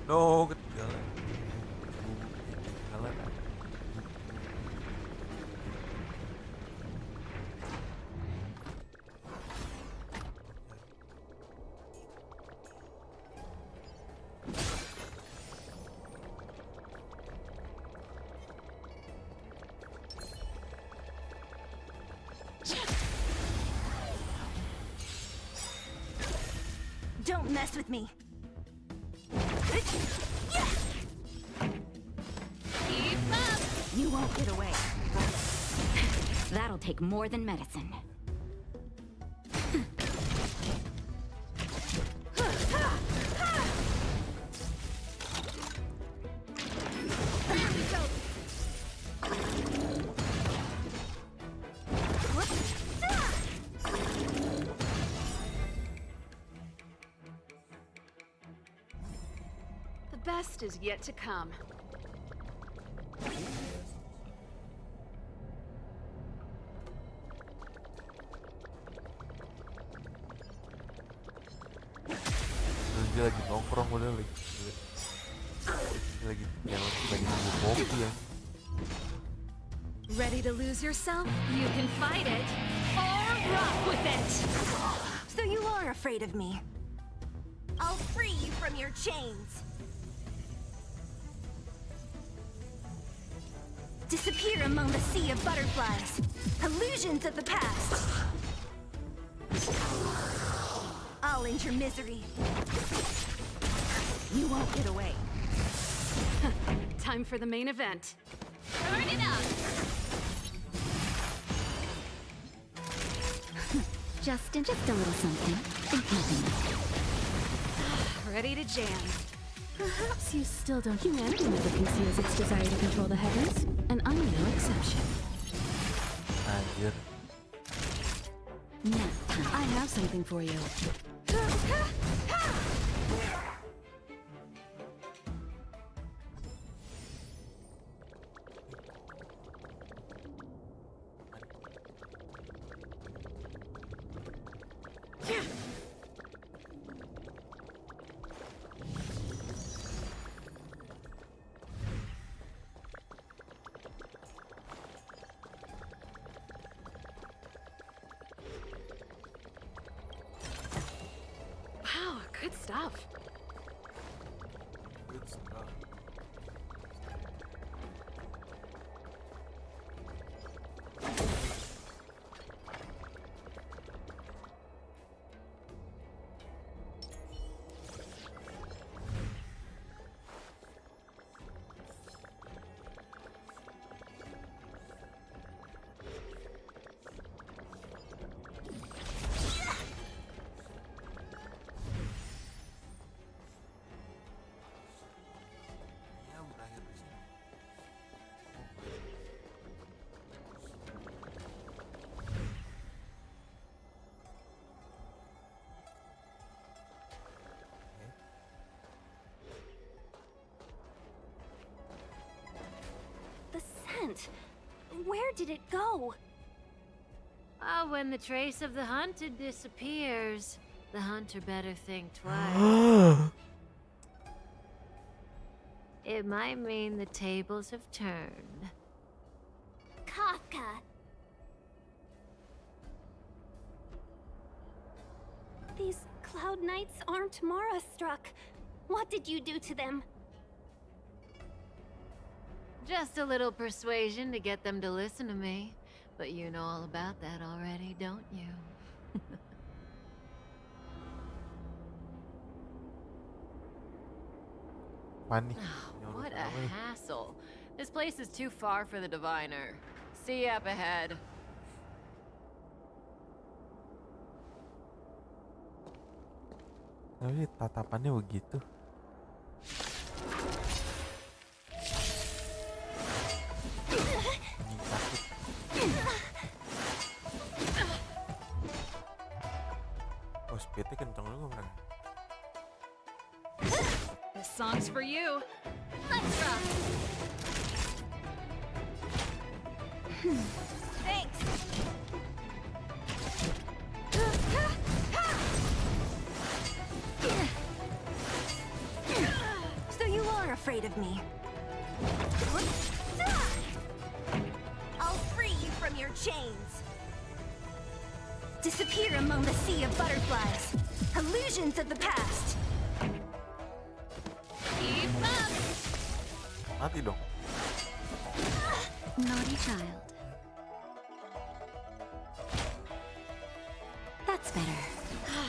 No, ketinggalan. Ketinggalan. Don't mess with me. Keep up! You won't get away. That'll take more than medicine. best is yet to come. Dia lagi nongkrong udah lagi nunggu kopi ya. Ready to lose yourself? You can fight it, or rock with it! So you are afraid of me. I'll free you from your chains. Disappear among the sea of butterflies. Illusions of the past. I'll end your misery. You won't get away. Time for the main event. Turn it up! Just a little something. Think nothing. Ready to jam. Perhaps you still don't. Humanity never conceals its desire to control the heavens, and I'm no exception. Anjir. Now, I have something for you. Wow, good stuff. Good stuff. Ya berakhir di sini. The scent. Where did it go? When the trace of the hunted disappears, the hunter better think twice. It might mean the tables have turned. Kafka. These cloud knights aren't Mara struck. What did you do to them? Just a little persuasion to get them to listen to me. But you know all about that already, don't you? Panik. Oh, what a hassle. This place is too far for the diviner. See you up ahead. Tapi tatapannya begitu. Anjing sakit. Oh, speednya kenceng juga mereka. This song's for you. Let's rock! Thanks! So you are afraid of me. I'll free you from your chains. Disappear among the sea of butterflies. Illusions of the past. Keep up! Mati dong. Naughty child. That's better.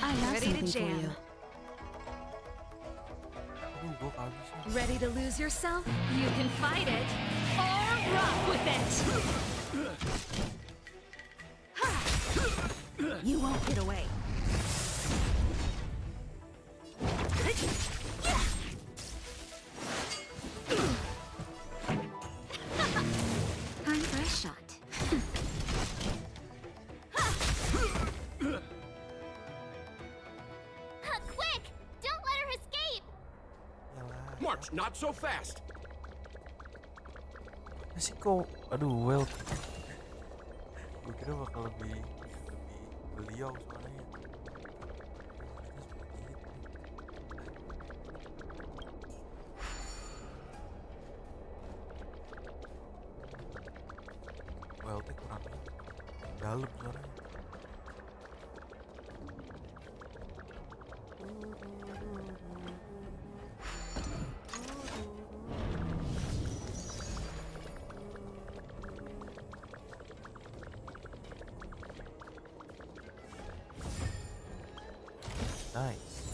I have Ready to something for jam. you. Aduh, gue kehabisan. Ready to lose yourself? You can fight it, or rock with it! You won't get away. Time for a shot. Quick! Don't let her escape! Yalah. March, not so fast. Masih kok, aduh, well, gue kira bakal lebih beliau soalnya. Well, kurang dalam soalnya. Nice.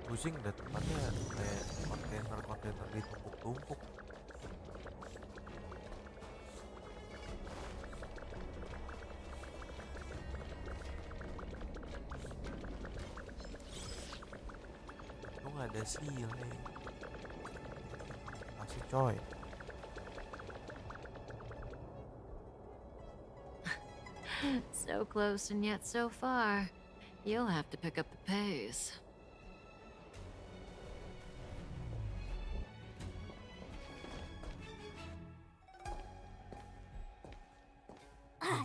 Pusing dah tempatnya kayak kontainer ditumpuk-tumpuk. Itu nggak ada seal nih. Masih coy. So close and yet so far. You'll have to pick up the pace.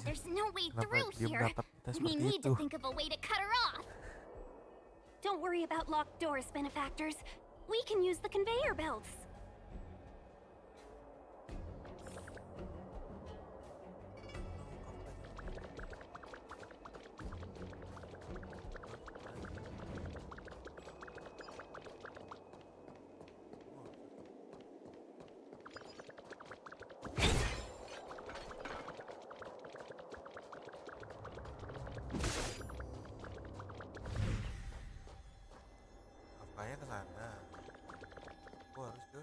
There's no way Kenapa through dia here. menatap kita We seperti need itu? to think of a way to cut her off. Don't worry about locked doors, benefactors. We can use the conveyor belts. Apanya ke sana? Gua harus ke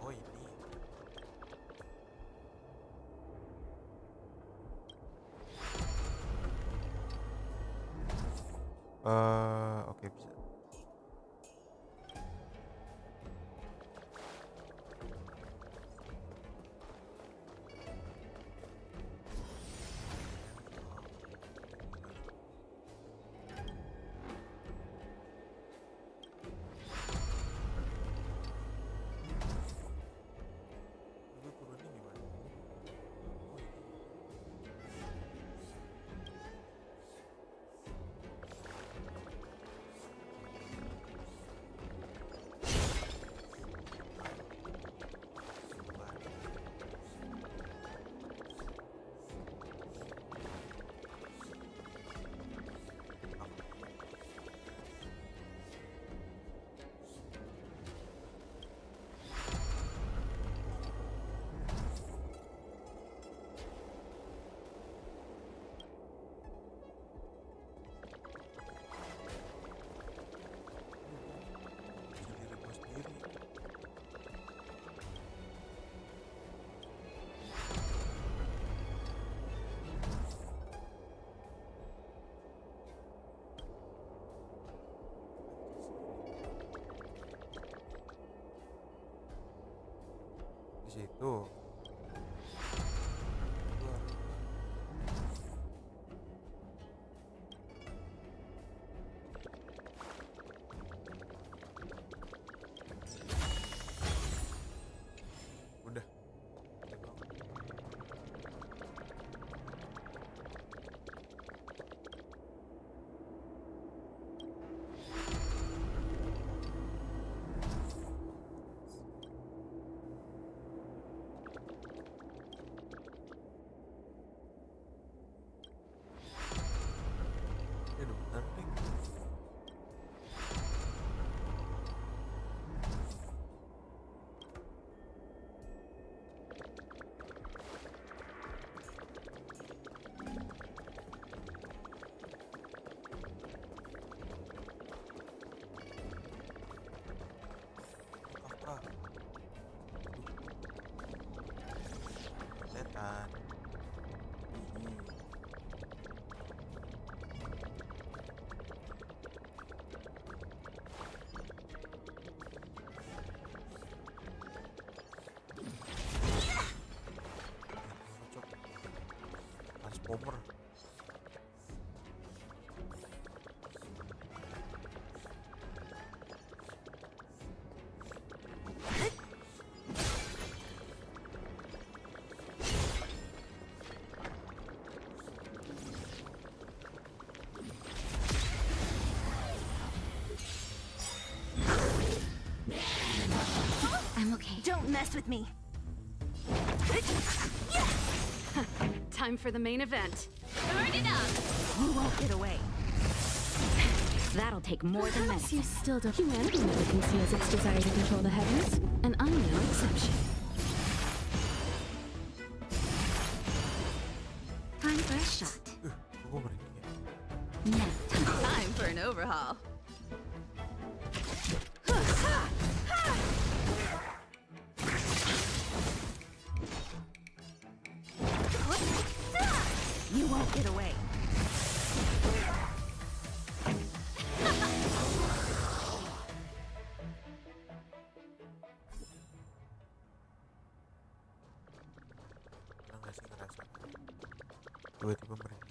oh ini. Oke bisa. Gue turunnya gimana? Oh ini. Sendiri gua sendiri. Di situ. Gua harus udah. mess with me. Time for the main event. Burn it up! You won't get away. That'll take more than Perhaps medicine. you still don't. Humanity never conceals its desire to control the heavens, and I'm no exception. Time for a shot. Gue merinding ya. Time for an overhaul. You won't get away. Pernah gak sih ngerasa tiba-tiba merinding?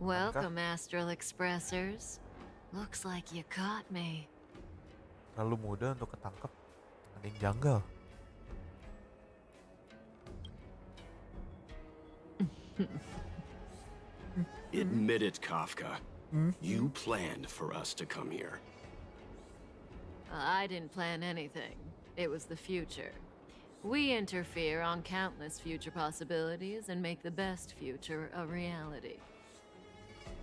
Welcome, Astral Expressors. Looks like you caught me. Terlalu mudah untuk ketangkep. Ada yang janggal. Admit it, Kafka. You planned for us to come here. I didn't plan anything. It was the future. We interfere on countless future possibilities and make the best future a reality.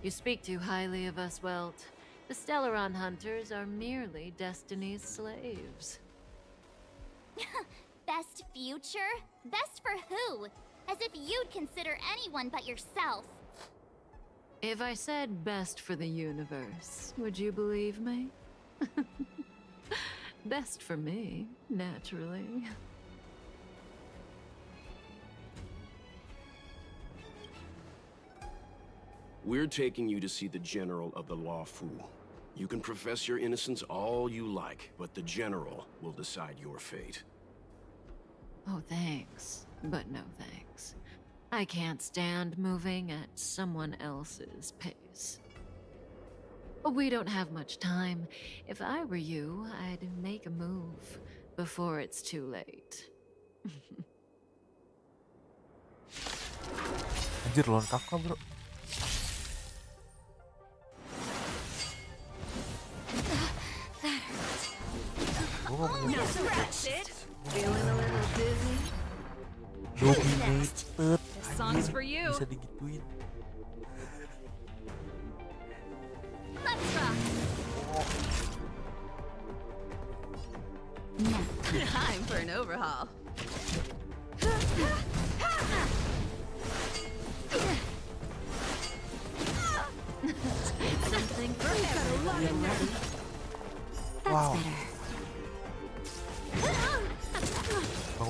You speak too highly of us, Welt. The Stellaron Hunters are merely Destiny's slaves. Best future? Best for who? As if you'd consider anyone but yourself. If I said best for the universe, would you believe me? Best for me, naturally. We're taking you to see the General of the Law Fu. You can profess your innocence all you like, but the General will decide your fate. Oh, thanks. But no thanks. I can't stand moving at someone else's pace. We don't have much time. If I were you, I'd make a move before it's too late. Anjir, lawan Kafka, bro. Gue gak punya No scratch it. Feeling a little dizzy? dominated. This song's for you. Bisa digituin. Let's rock. Time for an overhaul. Something for everyone. Wow.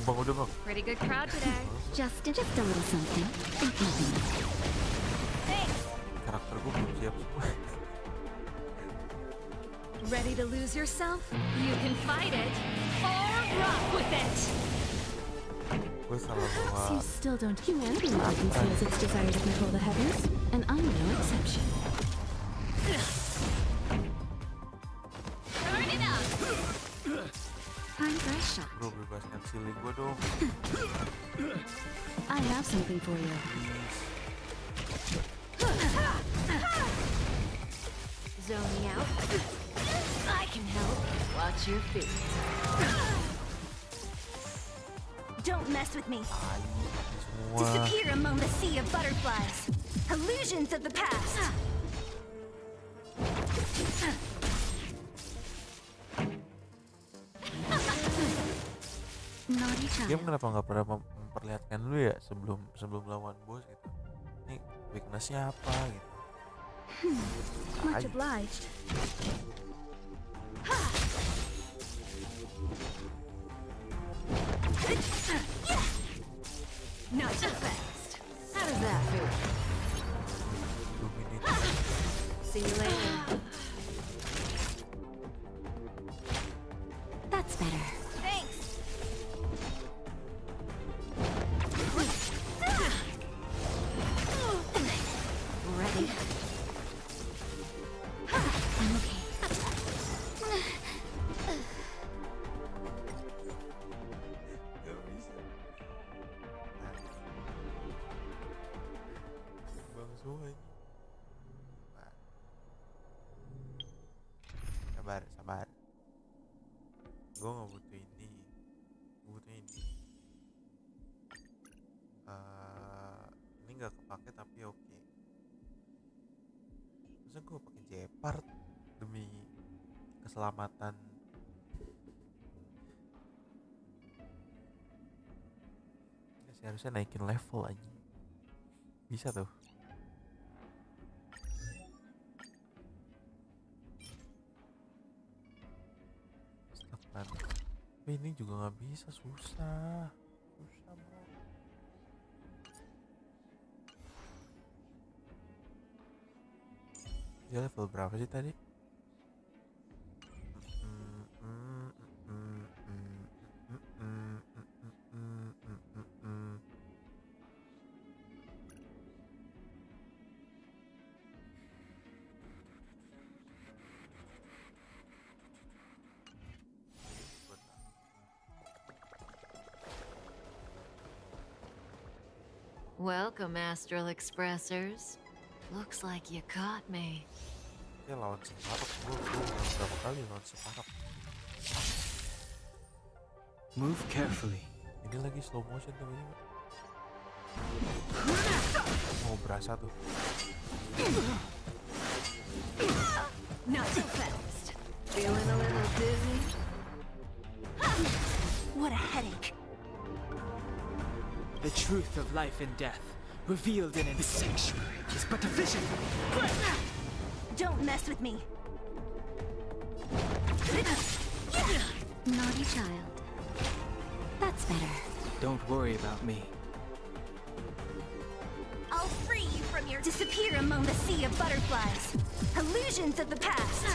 Bang, udah bang. Pretty good crowd today. Just a little something. Karakter gue belum siap semua. Ready to lose yourself? You can fight it or rock with it. Gue salah Perhaps you bawa. still don't. Humanity never conceals its desire to control the heavens, and I'm no exception. Burn it up. Time for a shot. Bro, bebaskan ceiling gue dong. I have something for you. Zone me out. I can help. Watch your feet. Don't mess with me. Semua. Disappear among the sea of butterflies. Illusions of the past. Naughty Game child. kenapa nggak pernah memperlihatkan lu ya sebelum lawan bos gitu. Ini weaknessnya apa gitu. Much obliged. Not so fast. How does that feel? Dominated. See you later. That's better. Thanks. Ready? sabar. Gue nggak butuh ini. Gue butuh ini. Ini nggak kepake tapi oke. Masa gue pakai Gepard demi keselamatan? Ini seharusnya naikin level aja. Bisa tuh. Tapi ini juga nggak bisa, susah bro. Dia level berapa sih tadi? Welcome, Astral Expressors. Looks like you caught me. Ya lawan separuh, gue berapa kali lawan separuh. Move carefully. Ini lagi slow motion tuh ini. Oh berasa tuh. Not so fast. Feeling a little dizzy? What a headache. The truth of life and death, revealed in the sanctuary, is but a vision. Don't mess with me. Naughty child. That's better. Don't worry about me. I'll free you from your disappear among the sea of butterflies. Illusions of the past.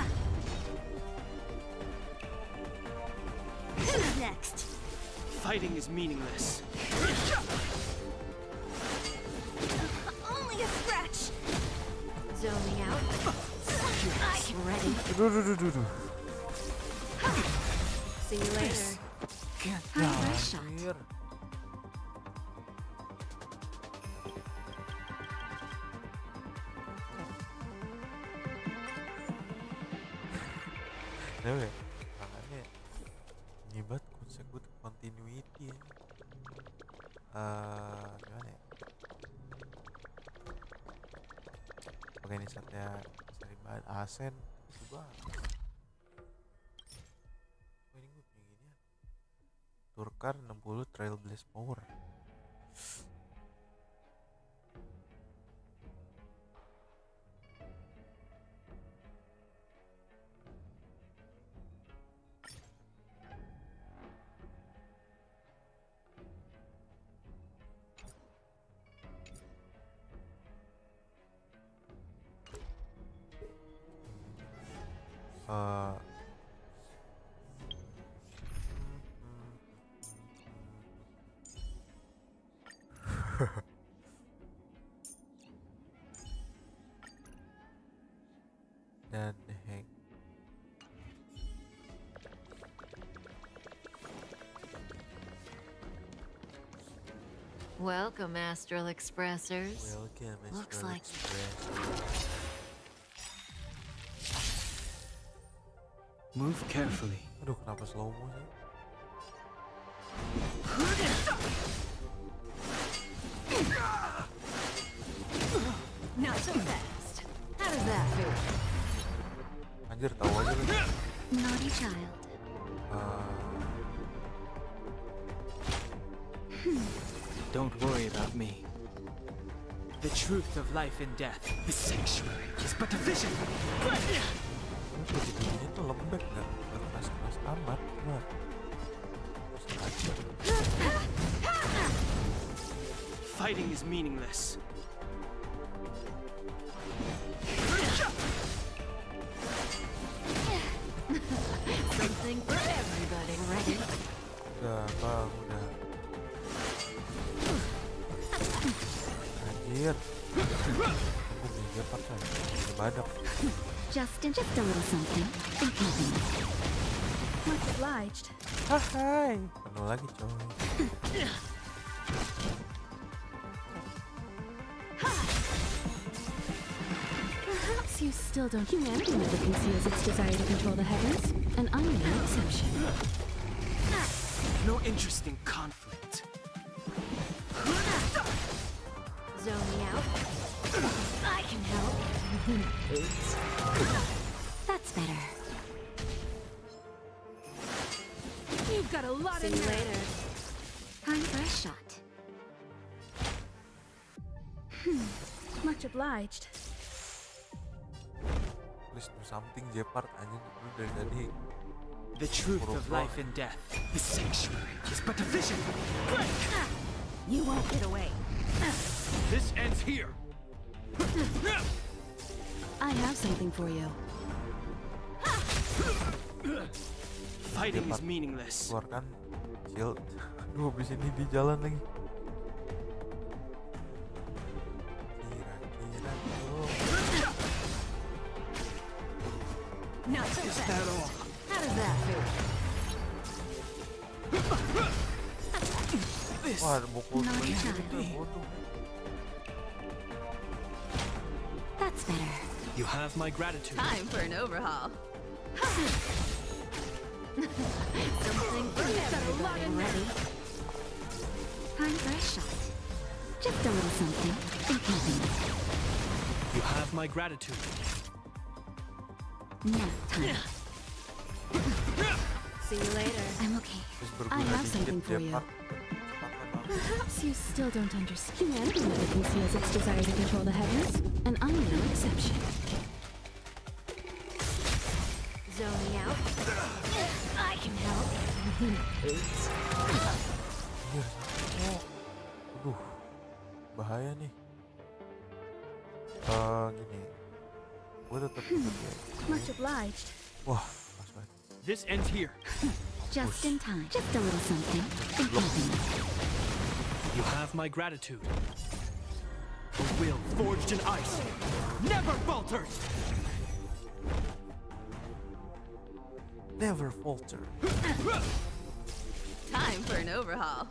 Who's next? Fighting is meaningless. Only a scratch. Zoning out. I'm ready. Duh. See you later. Nice shot. Dewe, makanya nyibat consecutive continuity. Gimana ya? Pakai ini saatnya cari bahan asen itu banget. Oh ini gue punya gini ya. Turkar 60 Trailblaze Power. Dan hang. Welcome, Astral Expressors. Welcome, Looks Astral like Express. Move carefully. Aduh, kenapa slow mo sih? Not so fast. How does that feel? Anjir, tahu aja lu. Naughty child. Don't worry about me. The truth of life and death, the sanctuary, is but a vision. Ini tuh lembek, nggak keras-keras amat, cuma Fighting is meaningless. something for everybody. Ready? udah. Anjir. Aku beli Gepard coy. Badak. Just a little something. Much obliged. Hai. Penuh lagi coy. Perhaps you still don't. Humanity never conceals its desire to control the heavens, and I'm no exception. No interest in conflict. Zone me out. I can help. That's better. You've got a lot See of you nerve. later. Time for a shot. Much obliged. Please do something, Jepard. Anjing lu dari tadi. The truth of life and death. The sanctuary is but a vision. You won't get away. This ends here. I have something for you. Fighting is meaningless. Keluarkan shield. Aduh, habis ini di jalan lagi. Kira-kira tuh. Not so Is fast. that all? How does that feel? This Wah, ada mukul Not lagi bad. gitu, bodoh. That's better. you have my gratitude. Time for an overhaul. Something for everybody. Ready? Time for a shot. Just a little something. Think nothing. You have my gratitude. Nap time. See you later. I'm okay. Terus I berguna have dikit, something for you. Jepard. Cepatkan banget. Perhaps you still don't understand. Humanity never conceals its desire to control the heavens, and I'm no exception. Zone me out. I can help. Anjir, oh. Aduh, bahaya nih. Gini. Gue tetap ikut ya. Much obliged. Wah, pas banget. This ends here. Just in time. Just a little something. Think nothing. You have my gratitude. A will forged in ice never falters. Never falter. Time for an overhaul.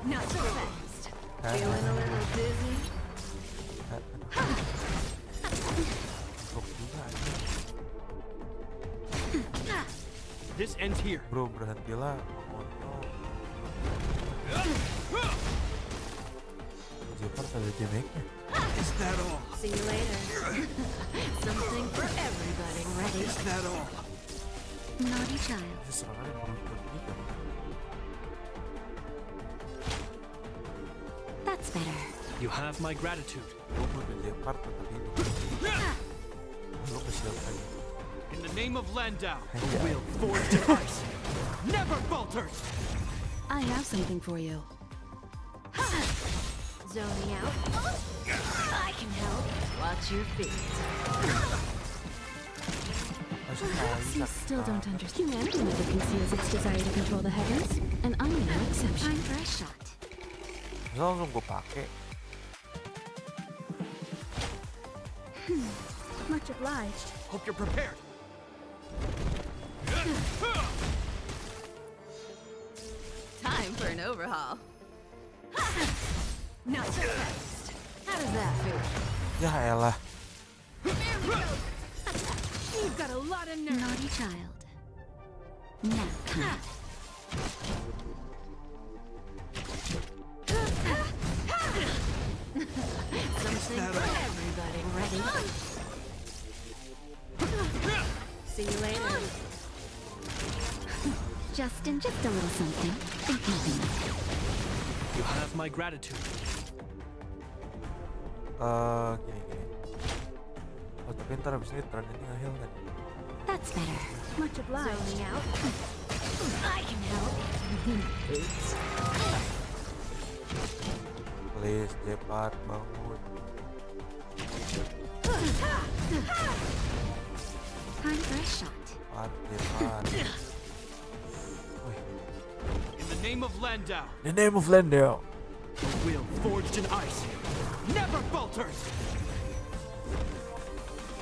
Not so fast. Feeling a little dizzy? Broq juga aja. This ends here. Bro, berhentilah mengontrol. Jepard ada damage-nya. Is that all? See you later. Something for everybody. Ready? Is that all? Naughty child. Ini serangannya brutal gitu. That's better. You have my gratitude. Gue butuh Jepard tetap hidup. Lu ke-shield aja. In the name of Landau, Hey, a will forged in ice never falters. I have something for you. Zone me out. I can help. Watch your feet. Perhaps you still don't understand. Humanity never conceals its desire to control the heavens, and I'm no exception. Time for a shot. Bisa langsung gue pakai. Much obliged. Hope you're prepared. Time for an overhaul. Not so fast. How does that feel? Ya elah. You've got a lot of nerve. Naughty child. Nap time. Something for everybody. Ready? See you later. Just a little something. Think nothing. You have my gratitude. Gini. Oh, tapi ntar abis ini turn ini nge-heal kan? That's better. Much obliged. Zone me out. I can help. Please, Jepard, bangun. Time for a shot. Jepard. Wih. In the name of Landau, The name of Landau. a will forged in ice never falters.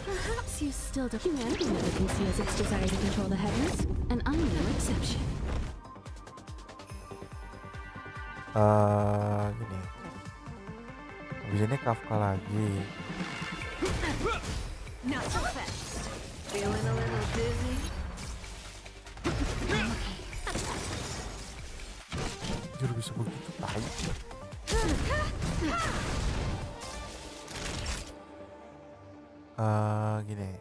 Perhaps you still don't. Humanity never conceals its desire to control the heavens, and I'm no exception. Gini. Habis ini Kafka lagi. Not so fast. Feeling a little dizzy? Jujur bisa begitu tai. Gini.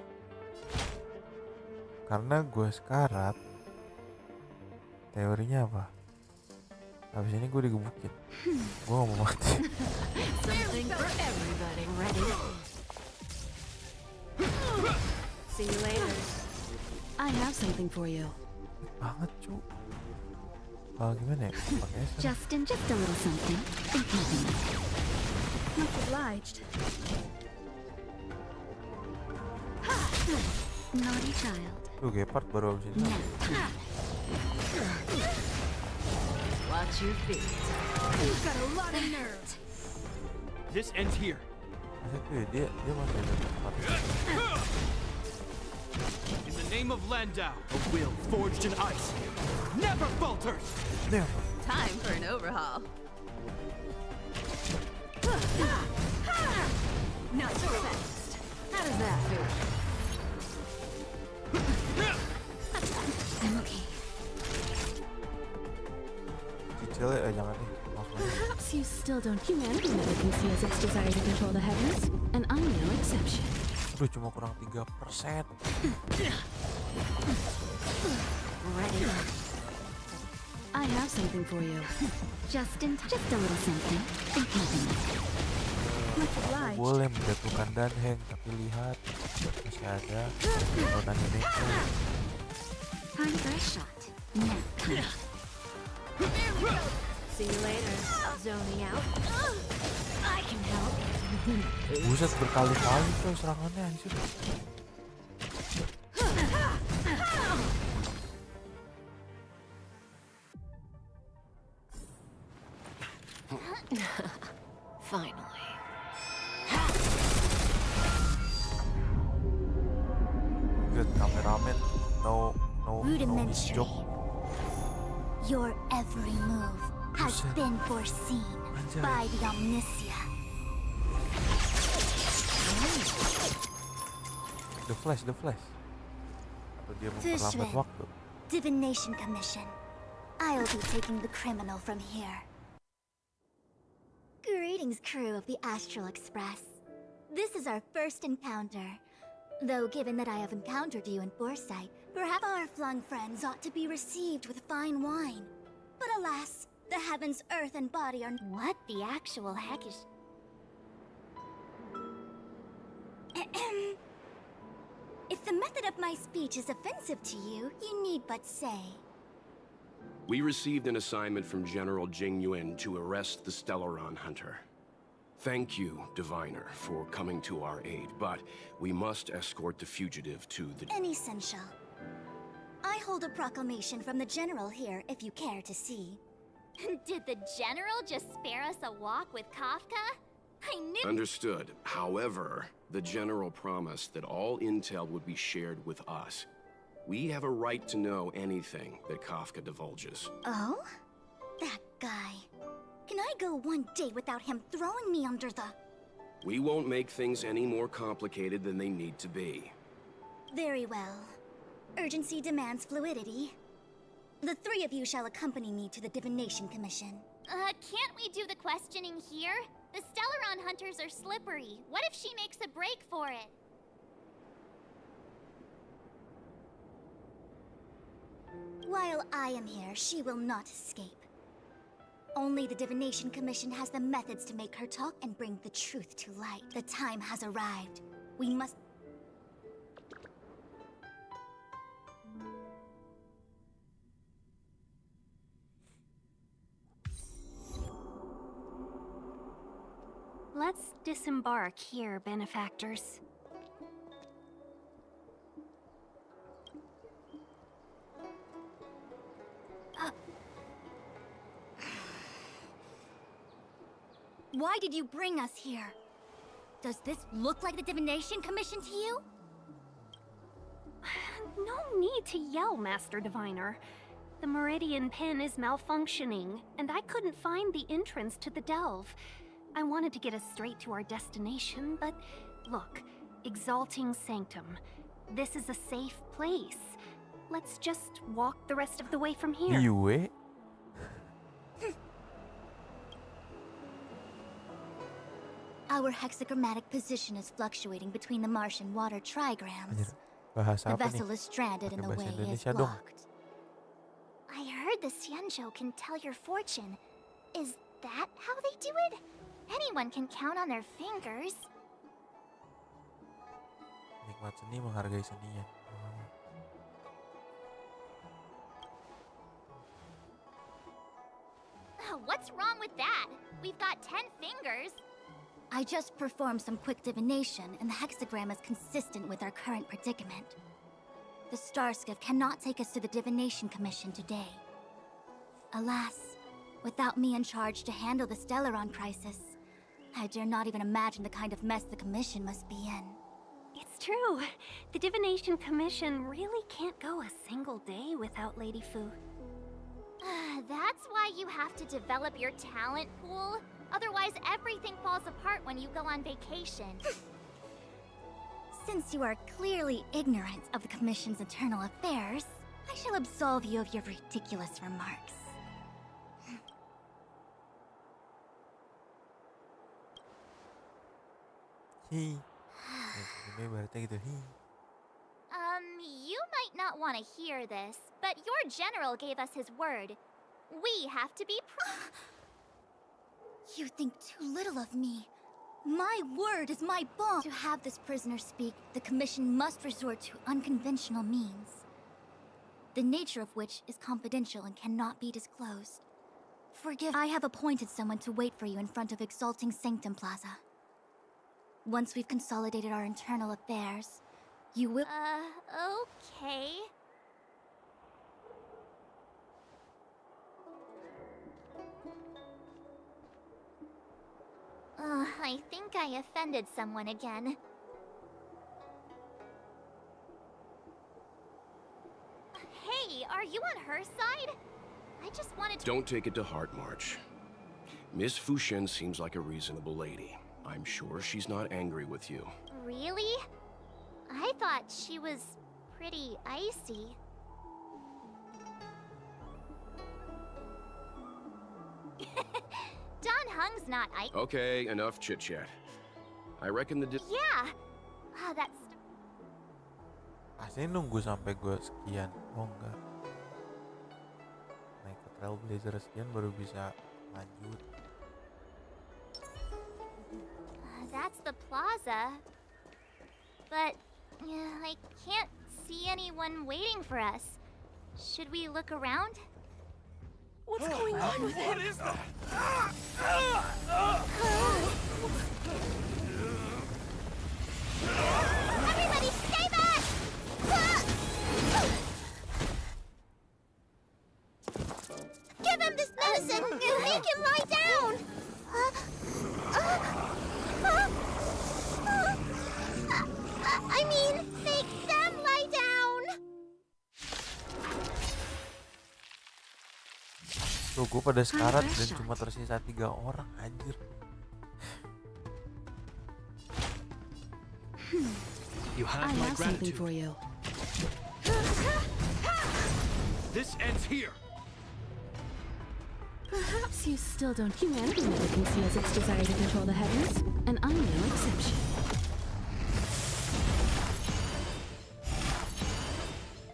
Karena gue sekarat, teorinya apa? Habis ini gue digebukin. Gue gak mau mati. Something for everybody. Ready? See you later. I have something for you. Banget cu. Gimana ya? Pakai es. Justin, just a little something. Think nothing of it. Much obliged. Naughty child. Tuh Gepard baru habis ini. Watch your feet. You've got a lot of nerve. This ends here. Masa tuh ya, dia masih ada tempat. In the name of Landau, a will forged in ice never falters. Never. Time for an overhaul. Not so fast. How does that feel? I'm okay. Cicilnya jangan nih. Langsung aja. Perhaps you still don't. Humanity never conceals its desire to control the heavens, and I'm no exception. Udah cuma kurang 3%. Ready? I have something for you. Justin, just a little something. Think nothing of it. Much obliged. Boleh menjatuhkan Danheng, tapi lihat masih ada Ronan ini. Time for a shot. Now, come. See you later. Zoning out. I can help. Buset berkali-kali tuh serangannya anjir. Finally. Good kameramen. No Rudimentary. job. Your every move has Buset. been foreseen Anjay. by the Omniscient. The Flash. Atau dia memperlambat Fishman. waktu. Divination Commission. I'll be taking the criminal from here. Greetings, crew of the Astral Express. This is our first encounter. Though given that I have encountered you in foresight, perhaps far-flung friends ought to be received with fine wine. But alas, the heavens, earth, and body are... What the actual heck is... If the method of my speech is offensive to you, you need but say. We received an assignment from General Jing Yuan to arrest the Stellaron Hunter. Thank you, Diviner, for coming to our aid, but we must escort the fugitive to the... Essential. I hold a proclamation from the General here, if you care to see. Did the General just spare us a walk with Kafka? I knew... Understood. However, the General promised that all intel would be shared with us. We have a right to know anything that Kafka divulges. Oh? That guy. Can I go one day without him throwing me under the... We won't make things any more complicated than they need to be. Very well. Urgency demands fluidity. The three of you shall accompany me to the Divination Commission. Can't we do the questioning here? The Stellaron hunters are slippery. What if she makes a break for it? While I am here, she will not escape. Only the Divination Commission has the methods to make her talk and bring the truth to light. The time has arrived. We must... Let's disembark here, benefactors. Why did you bring us here? Does this look like the Divination Commission to you? No need to yell, Master Diviner. The Meridian pin is malfunctioning, and I couldn't find the entrance to the delve. I wanted to get us straight to our destination, but look, exalting sanctum. This is a safe place. Let's just walk the rest of the way from here. Iwe. Our hexagrammatic position is fluctuating between the marsh and water trigrams. Bahasa The apa nih? vessel is stranded and the Pakai way bahasa is Indonesia dong. blocked. I heard the Xianzhou can tell your fortune. Is that how they do it? Anyone can count on their fingers. Nikmat seni menghargai seninya. What's wrong with that? We've got 10 fingers. I just performed some quick divination, and the hexagram is consistent with our current predicament. The Starskiff cannot take us to the Divination Commission today. Alas, without me in charge to handle the Stellaron crisis, I dare not even imagine the kind of mess the Commission must be in. It's true. The Divination Commission really can't go a single day without Lady Fu. That's why you have to develop your talent pool. Otherwise, everything falls apart when you go on vacation. Since you are clearly ignorant of the Commission's internal affairs, I shall absolve you of your ridiculous remarks. Hi. Ini ibaratnya gitu. Hi. You might not want to hear this, but your general gave us his word. We have to be You think too little of me. My word is my bond. To have this prisoner speak, the Commission must resort to unconventional means, the nature of which is confidential and cannot be disclosed. Forgive, I have appointed someone to wait for you in front of Exalting Sanctum Plaza. Once we've consolidated our internal affairs, you will... Okay. I think I offended someone again. Hey, are you on her side? I just wanted to... Don't take it to heart, March. Miss Fushen seems like a reasonable lady. I'm sure she's not angry with you. Really? I thought she was pretty icy. Don Hung's not icy. Okay, enough chit-chat. I reckon the Yeah. That's... Pasti nunggu sampai gue sekian. Oh enggak. Naik ke Trailblazer sekian baru bisa lanjut. That's the plaza. But I can't see anyone waiting for us. Should we look around? What's going on with him? What is that? Everybody stay back! Give him this medicine! Make him lie down! I mean, make them lie down! Tuh gue pada sekarat dan cuma tersisa 3 orang, anjir. You have I my have something gratitude. for you. This ends here. Perhaps you still don't. Humanity never conceals its desire to control the heavens, and I'm no exception.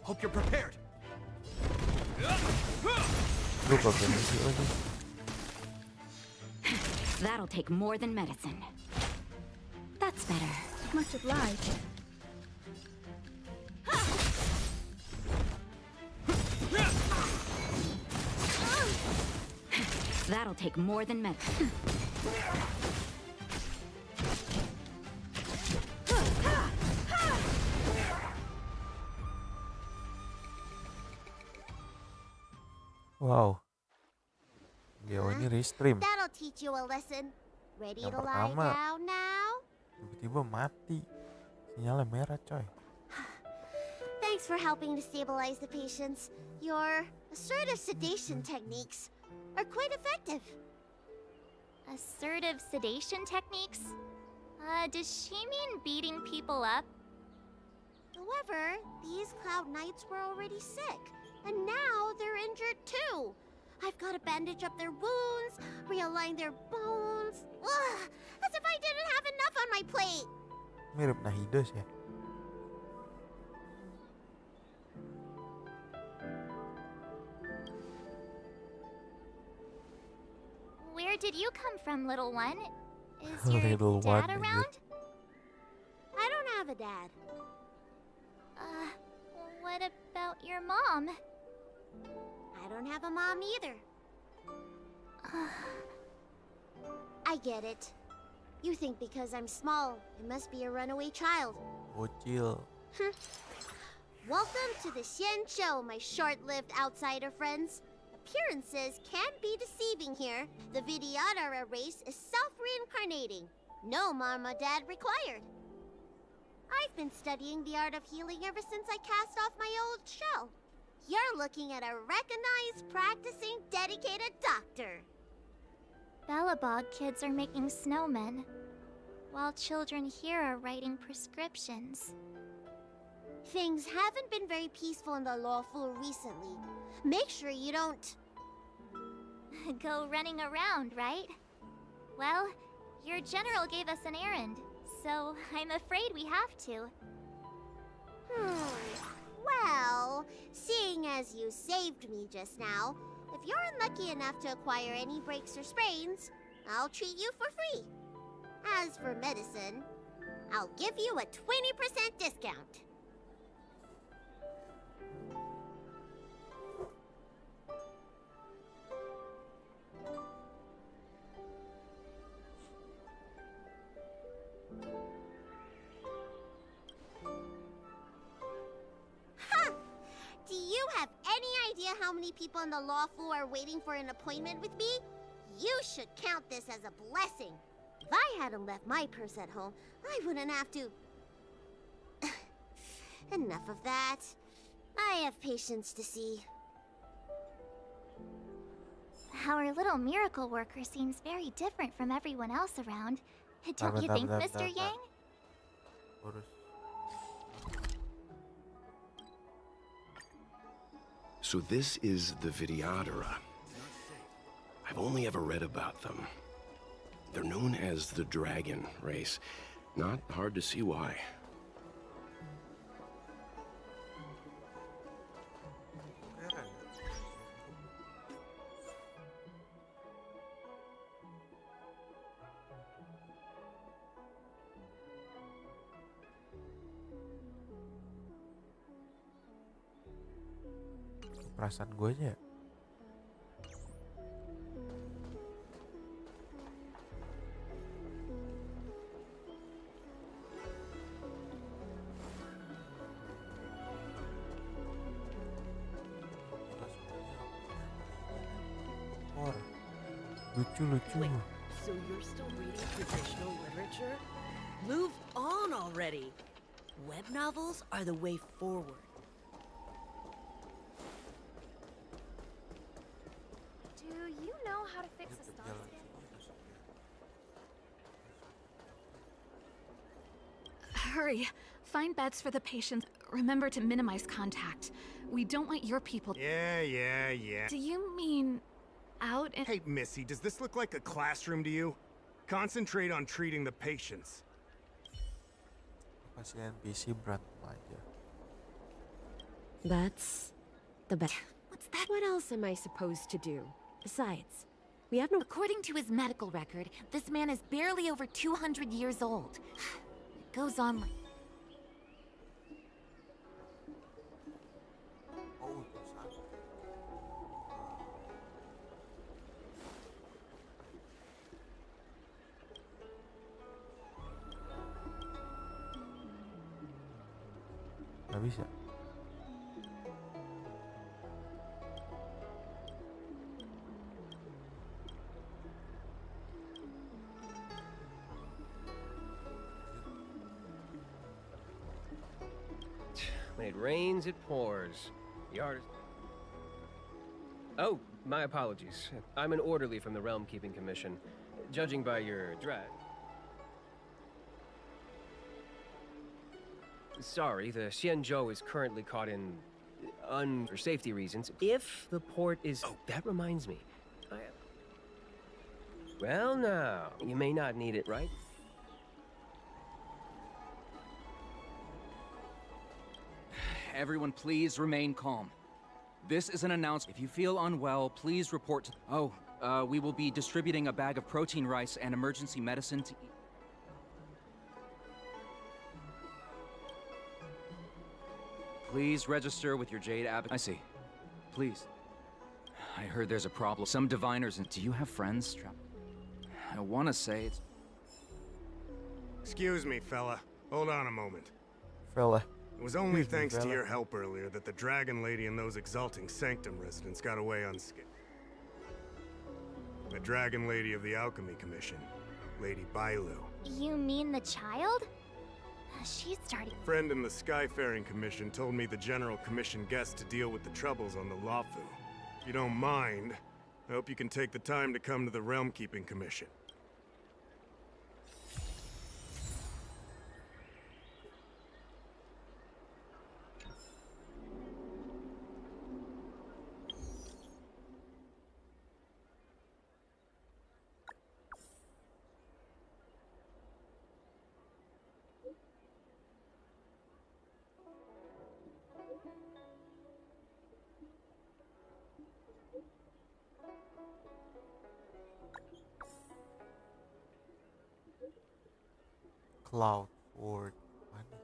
Hope you're prepared. Gue pakai misi lagi. That'll take more than medicine. That's better. Much obliged. That'll take more than medicine. Wow. Dia ini restream. That'll teach you a lesson. Ready Yang to lie pertama. down now? Tiba-tiba mati. Sinyalnya merah, coy. Thanks for helping to stabilize the patients. Your assertive sedation techniques are quite effective. Assertive sedation techniques? Does she mean beating people up? However, these Cloud Knights were already sick, and now they're injured too. I've got to bandage up their wounds, realign their bones. Ugh, as if I didn't have enough on my plate. Mirip Nahidos ya. Where did you come from, little one? Is your Little dad one, around? I don't have a dad. What about your mom? I don't have a mom either. I get it. You think because I'm small, I must be a runaway child. Bocil. Welcome to the Xian Show, my short-lived outsider friends. Appearances can be deceiving here. The Vidyadhara race is self-reincarnating. No mom or dad required. I've been studying the art of healing ever since I cast off my old shell. You're looking at a recognized, practicing, dedicated doctor. Bellabog kids are making snowmen, while children here are writing prescriptions. Things haven't been very peaceful in the lawful recently. Make sure you don't... Go running around, right? Well, your general gave us an errand, so I'm afraid we have to. Well, seeing as you saved me just now, if you're unlucky enough to acquire any breaks or sprains, I'll treat you for free. As for medicine, I'll give you a 20% discount. Do you have any idea how many people in the law school are waiting for an appointment with me? You should count this as a blessing. If I hadn't left my purse at home, I wouldn't have to... Enough of that. I have patients to see. Our little miracle worker seems very different from everyone else around. Don't you think, Mr. Yang? So this is the Vidyadhara. I've only ever read about them. They're known as the Dragon race. Not hard to see why. Perasaan gue aja. Lucu-lucu. Wait, so you're still reading traditional literature? Move on already. Web novels are the way forward. Do you know how to fix a star skin? Hurry. Find beds for the patients. Remember to minimize contact. We don't want your people... Yeah. Do you mean... out in... Hey, Missy, does this look like a classroom to you? Concentrate on treating the patients. Pasien NPC berantem aja. That's the best. What's that? What else am I supposed to do? Besides, we have no... According to his medical record, this man is barely over 200 years old. It goes on like... Gak bisa. When it rains, it pours. The artist... Oh, My apologies. I'm an orderly from the Realm Keeping Commission. Judging by your dress... Sorry, the Xianzhou is currently caught in... for safety reasons. If the port is... Oh, that reminds me. Well, now, you may not need it, right? Everyone, please remain calm. This is an announcement. If you feel unwell, please report to... Oh, we will be distributing a bag of protein rice and emergency medicine to eat. Please register with your Jade Abbot. I see. Please. I heard there's a problem. Some diviners and... Do you have friends trapped? I want to say it's... Excuse me, fella. Hold on a moment. Fella. It was only Excuse me, thanks to fella. your help earlier that the Dragon Lady and those Exalting Sanctum residents got away unscathed. The Dragon Lady of the Alchemy Commission, Lady Bailu. You mean the child? She's starting. Friend in the Skyfaring Commission told me the General commissioned guests to deal with the troubles on the Lafu. If you don't mind, I hope you can take the time to come to the Realm Keeping Commission. Cloud Ward. Mana?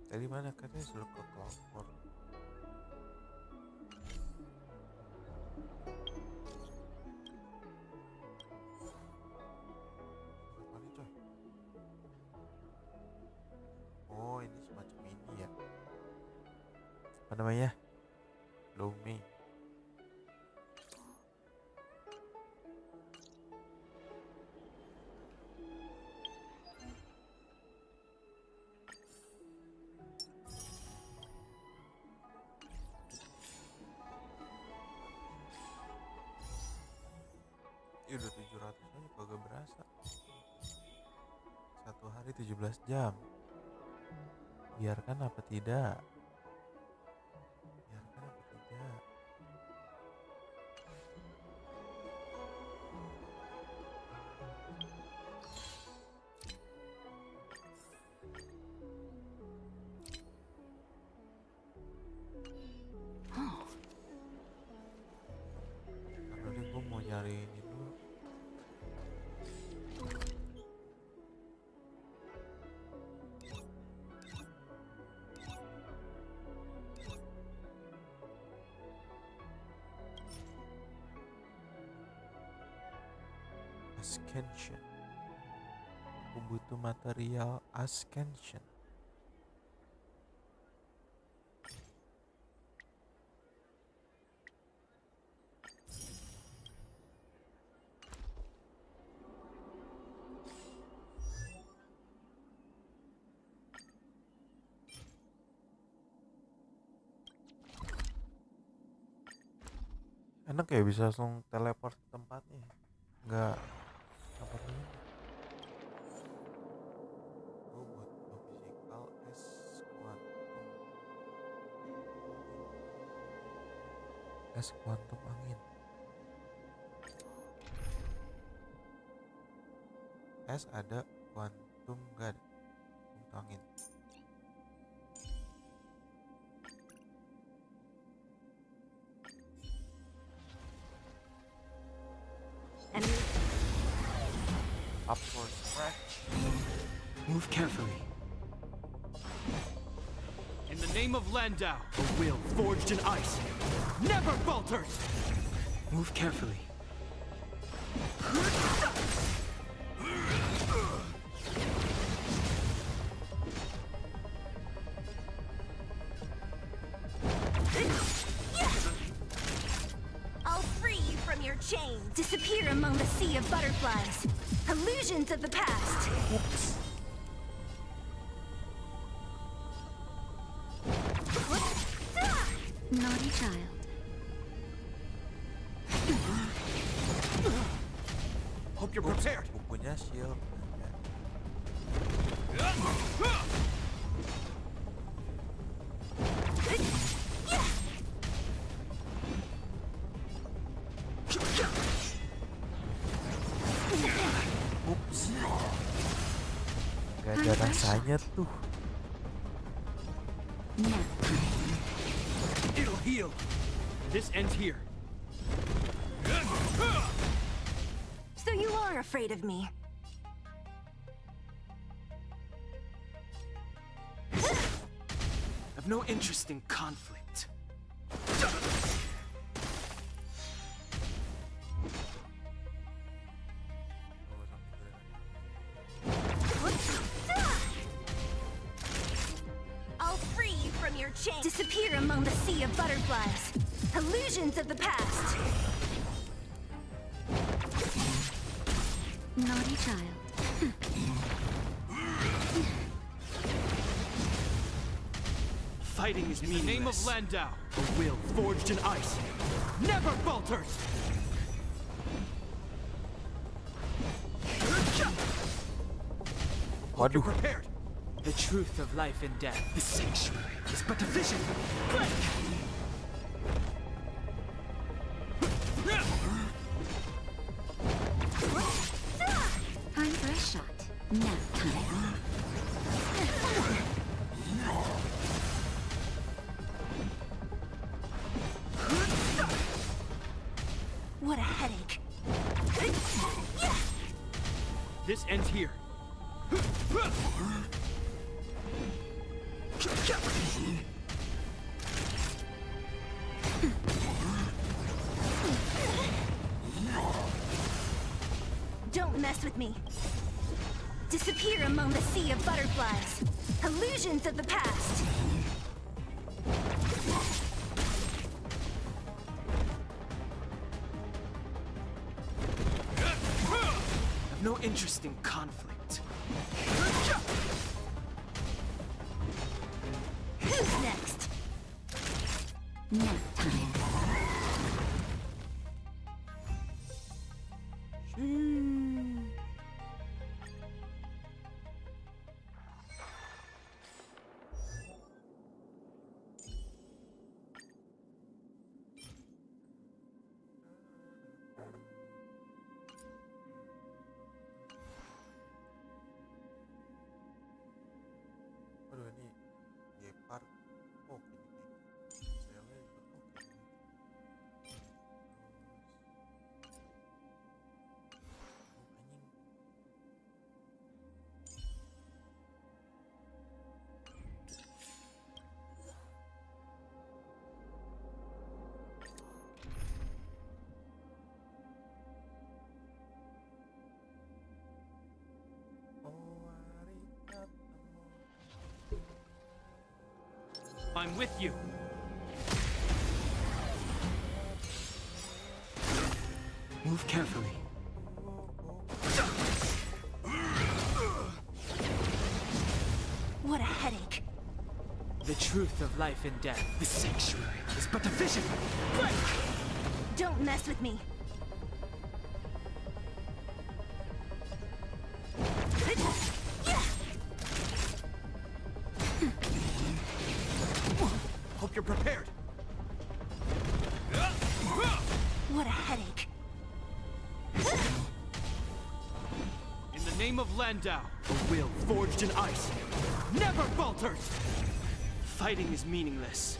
Dari mana katanya suruh ke Cloud Ward? Mana coy? Oh, ini semacam ini ya. Apa namanya? Domain. Ih, udah 700 aja kagak berasa. Satu hari 17 jam. Biarkan apa tidak? Biarkan apa tidak? Karena ini gue mau nyari ini dulu. Ascension. Aku butuh material Ascension. Enak ya bisa langsung teleport ke tempatnya. Nggak apa namanya? Oh, buat physical S quantum. S quantum angin. S ada, quantum nggak ada. Quantum angin. Up for scratch. Move carefully. In the name of Landau, a will forged in ice never falters! Move carefully. I'll free you from your chains. Disappear among among the sea of butterflies. Illusions of the past. Oops. Naughty child. Hope you're prepared. Bukunya shield. Ups. Gak ada rasanya tuh. It'll heal. This ends here. So you are afraid of me. I've no interest in conflict. I'll free you from your chain. Disappear among the sea of butterflies. Illusions of the past. Naughty child. Fighting is In the meaningless. name of Landau, a will forged in ice never falters. Hope you're prepared. The truth of life and death. The sanctuary is but a vision. Break! Time for a shot. Nap time. What a headache. This ends here. Don't mess with me. Disappear among the sea of butterflies. Illusions of the past. I've no interest in conflict. Who's next? Nap time. Aduh ini gepar. Oh gini. Selnya juga oke. I'm with you. Move carefully. What a headache. The truth of life and death. The sanctuary is but a vision. Break! Don't mess with me. Hope you're prepared. What a headache. In the name of Landau, a will forged in ice never falters. Fighting is meaningless.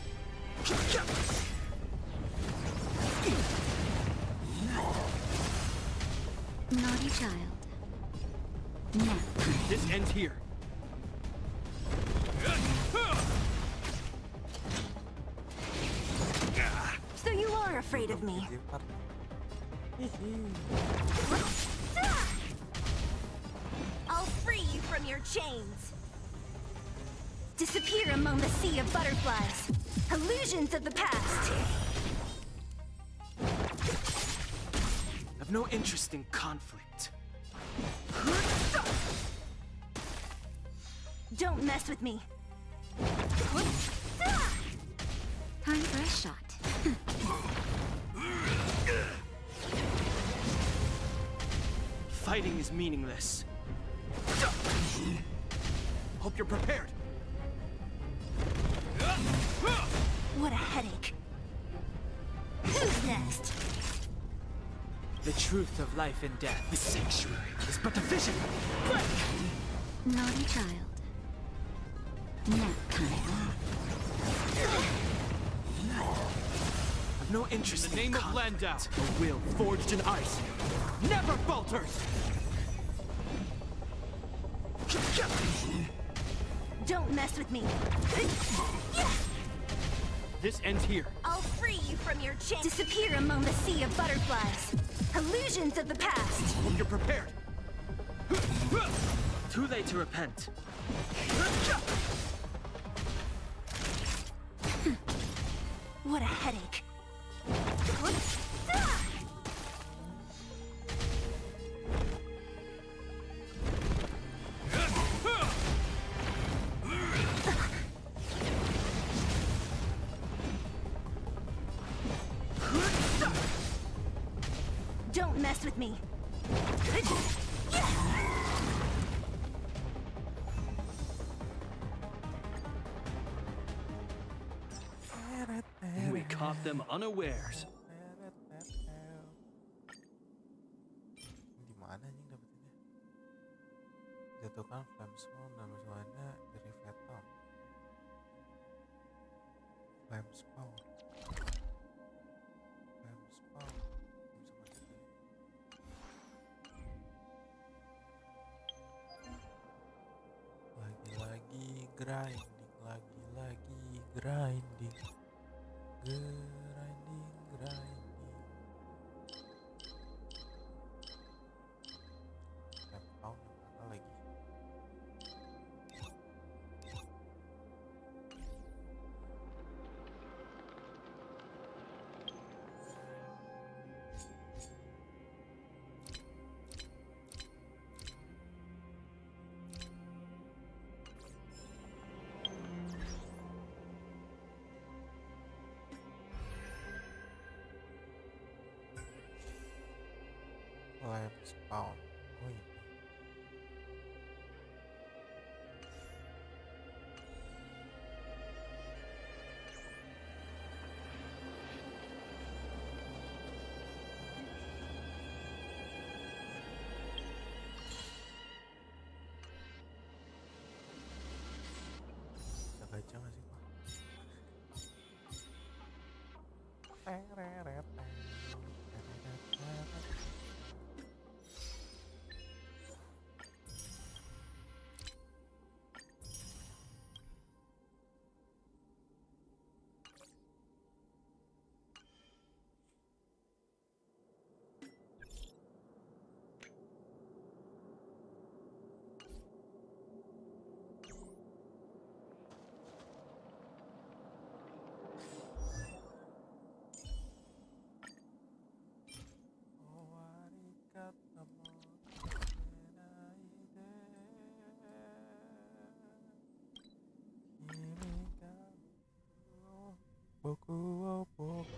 Naughty child. Nap time. This ends here. So you are afraid of me. I'll free you from your chains. Disappear among the sea of butterflies. Illusions of the past. I've I've no interest in conflict. Don't mess with me. Time for a shot. Fighting is meaningless. Hope you're prepared. What a headache. Who's next? The truth of life and death. The sanctuary is but a vision. Break! Naughty child. Nap time. I've no interest In the name of conflict. Landau, a will forged in ice never falters! Don't mess with me. This ends here. I'll free you from your chain. Disappear among the sea of butterflies. Illusions of the past. Hope you're prepared. Too late to repent. What a headache. Don't mess with me. We caught them unawares. Di mana anjing dapetinnya? Jatuhkan flame spawn dan musuhannya dari Vetom. Flame spawn. Flame spawn. Bisa masuk lagi. Lagi-lagi grinding, lagi-lagi grinding. Grinding, grinding. Flame spawn yang mana lagi? Flame spawn. Oh ini. Bisa gacha nggak sih pak? Boku wo boku.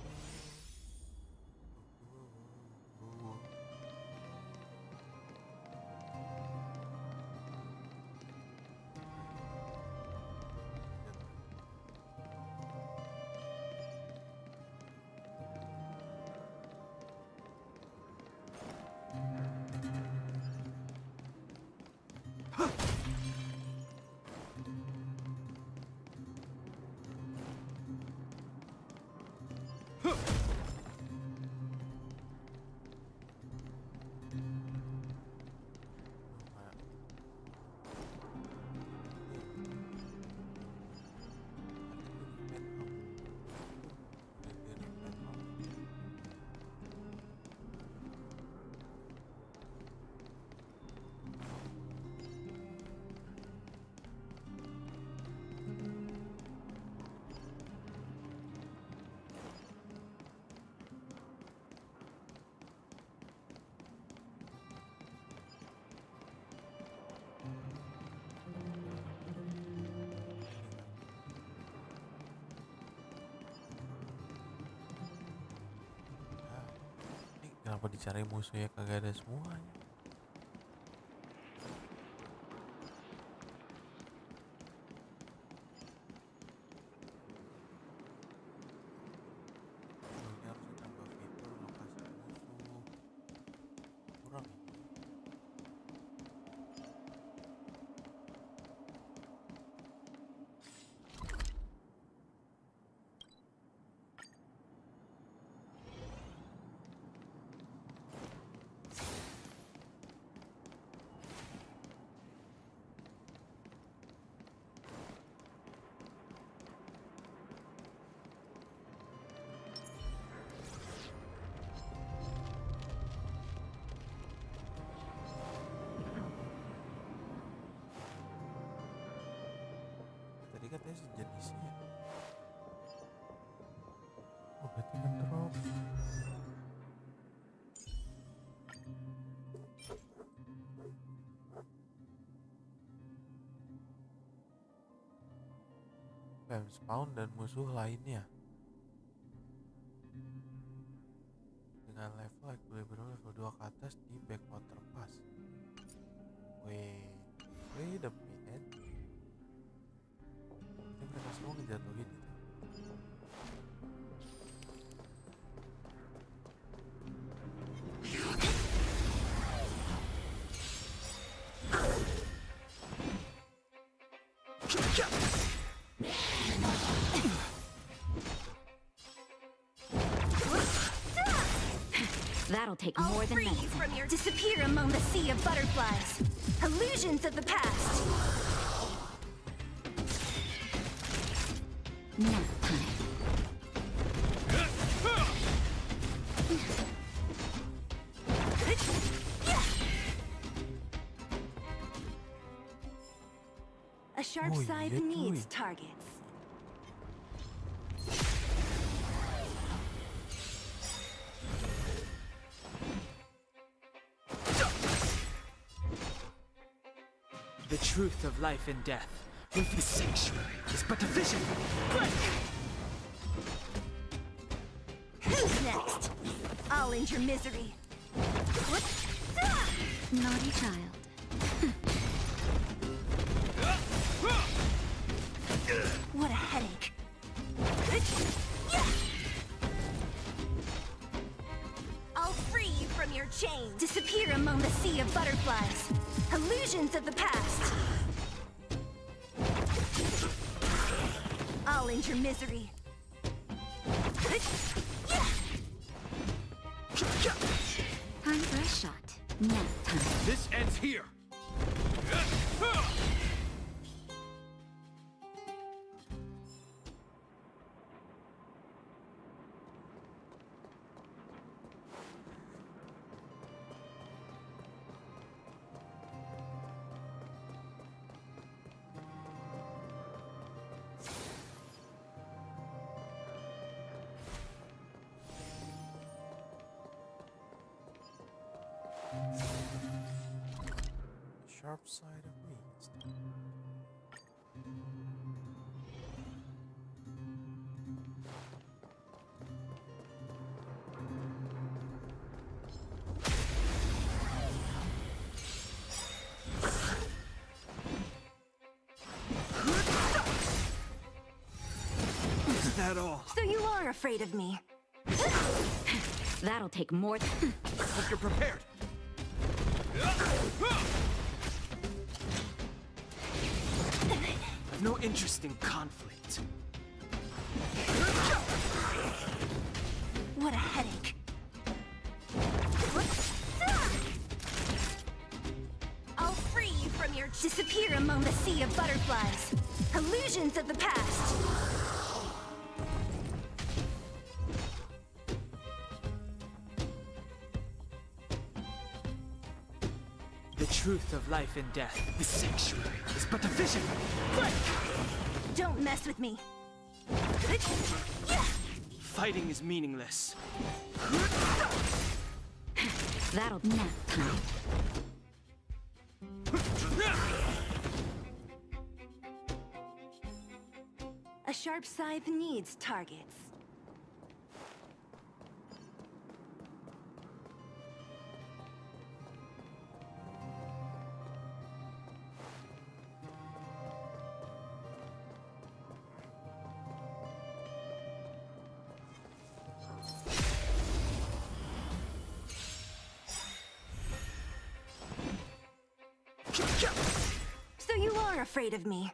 Kenapa dicari musuhnya kagak ada semuanya? Ini harusnya tambah fitur lokasi musuh. Kurang ya? Tadi katanya sejenisnya. Oh, berarti ngedrop. Spam spawn dan musuh lainnya. Dengan level equilibrium level 2 ke atas di backwater pass. Wait a minute. Ini mereka semua ngejatuhin itu. That'll take more than medicine. From your disappear among the sea of butterflies. Illusions of the past. Nap time. A sharp scythe needs targets. The truth of life and death. With the sanctuary is but a vision. Who's next? I'll end your misery. Naughty child. What a headache. I'll free you from your chains. Disappear among the sea of butterflies. Illusions of the past. I'll end your misery. Time for a shot. Nap time. This ends here. Sharp side of me. Is that all? So you are afraid of me. That'll take more than... Hope you're prepared. I've no interest in conflict. What a headache. I'll free you from your... Disappear among the sea of butterflies. Illusions of the past. The truth of life and death. The sanctuary is but a vision. Don't mess with me. Fighting is meaningless. That'll nap time. A sharp scythe needs targets. So you are afraid of me.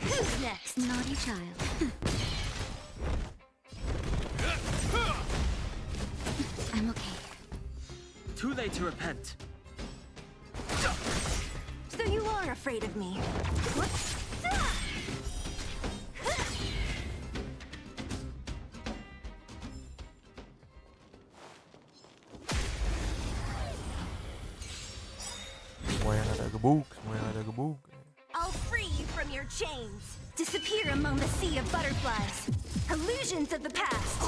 Who's next? Naughty child. I'm okay. Too late to repent. So you are afraid of me. What? Semua yang ada gebuk, semua yang ada gebuk. I'll free you from your chains. Disappear among the sea of butterflies. Illusions of the past.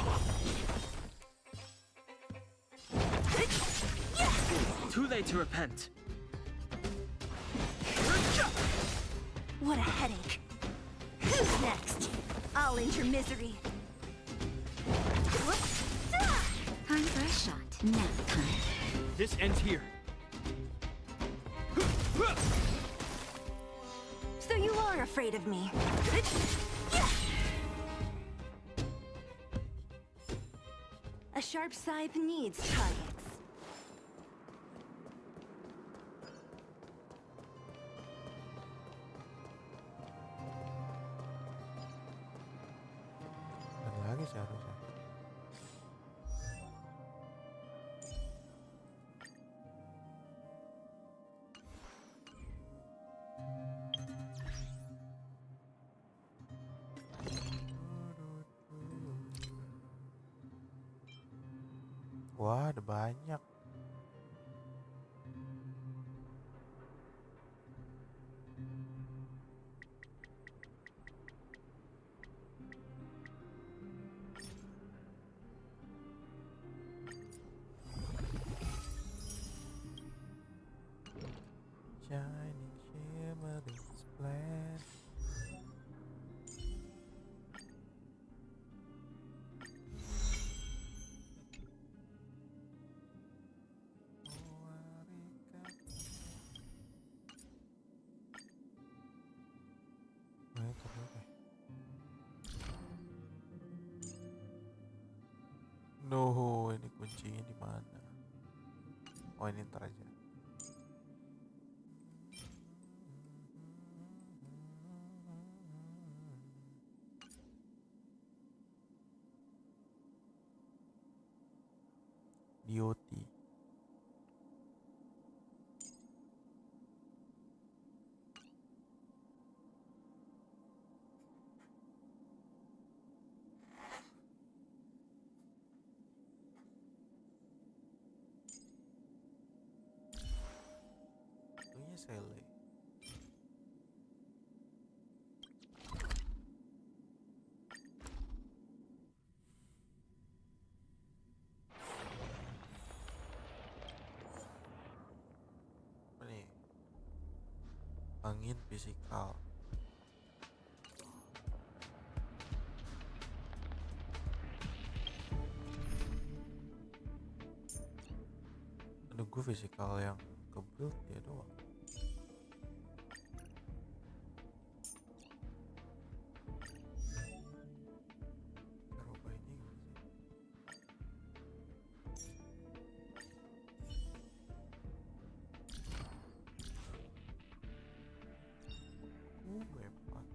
Too late to repent. What a headache. Who's next? I'll end your misery. Time for a shot. Nap time. This ends here. So you are afraid of me. A sharp scythe needs targets. Dan lagi seharusnya. Wah, ada banyak. Shining shimmering splendor. No, ini kuncinya di mana? Oh, ini ntar aja. DOT. Itunya Sele. Apa nih? Angin fisikal. Aduh, gue fisikal yang ke-build ya doang. Rubah ini gimana sih? Hebat.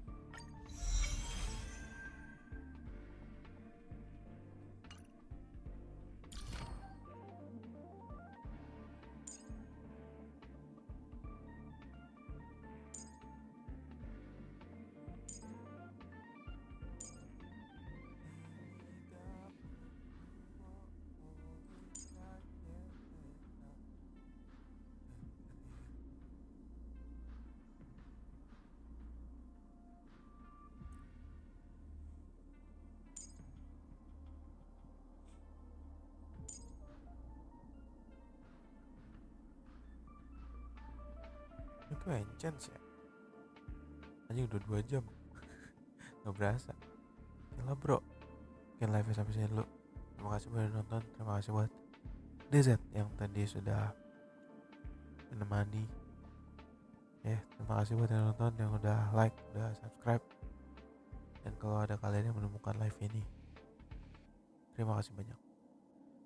Itu enchant ya? Anjing udah 2 jam. Gak berasa. Yalah bro. Mungkin live sampai sini dulu. Terima kasih buat yang nonton. Terima kasih buat DZ yang tadi sudah menemani. Terima kasih buat yang nonton, yang udah like, udah subscribe. Dan kalau ada kalian yang menemukan live ini, terima kasih banyak.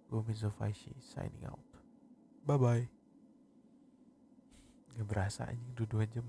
Gue Mizo Faishi signing out. Bye bye. Gak berasa anjing udah 2 jam.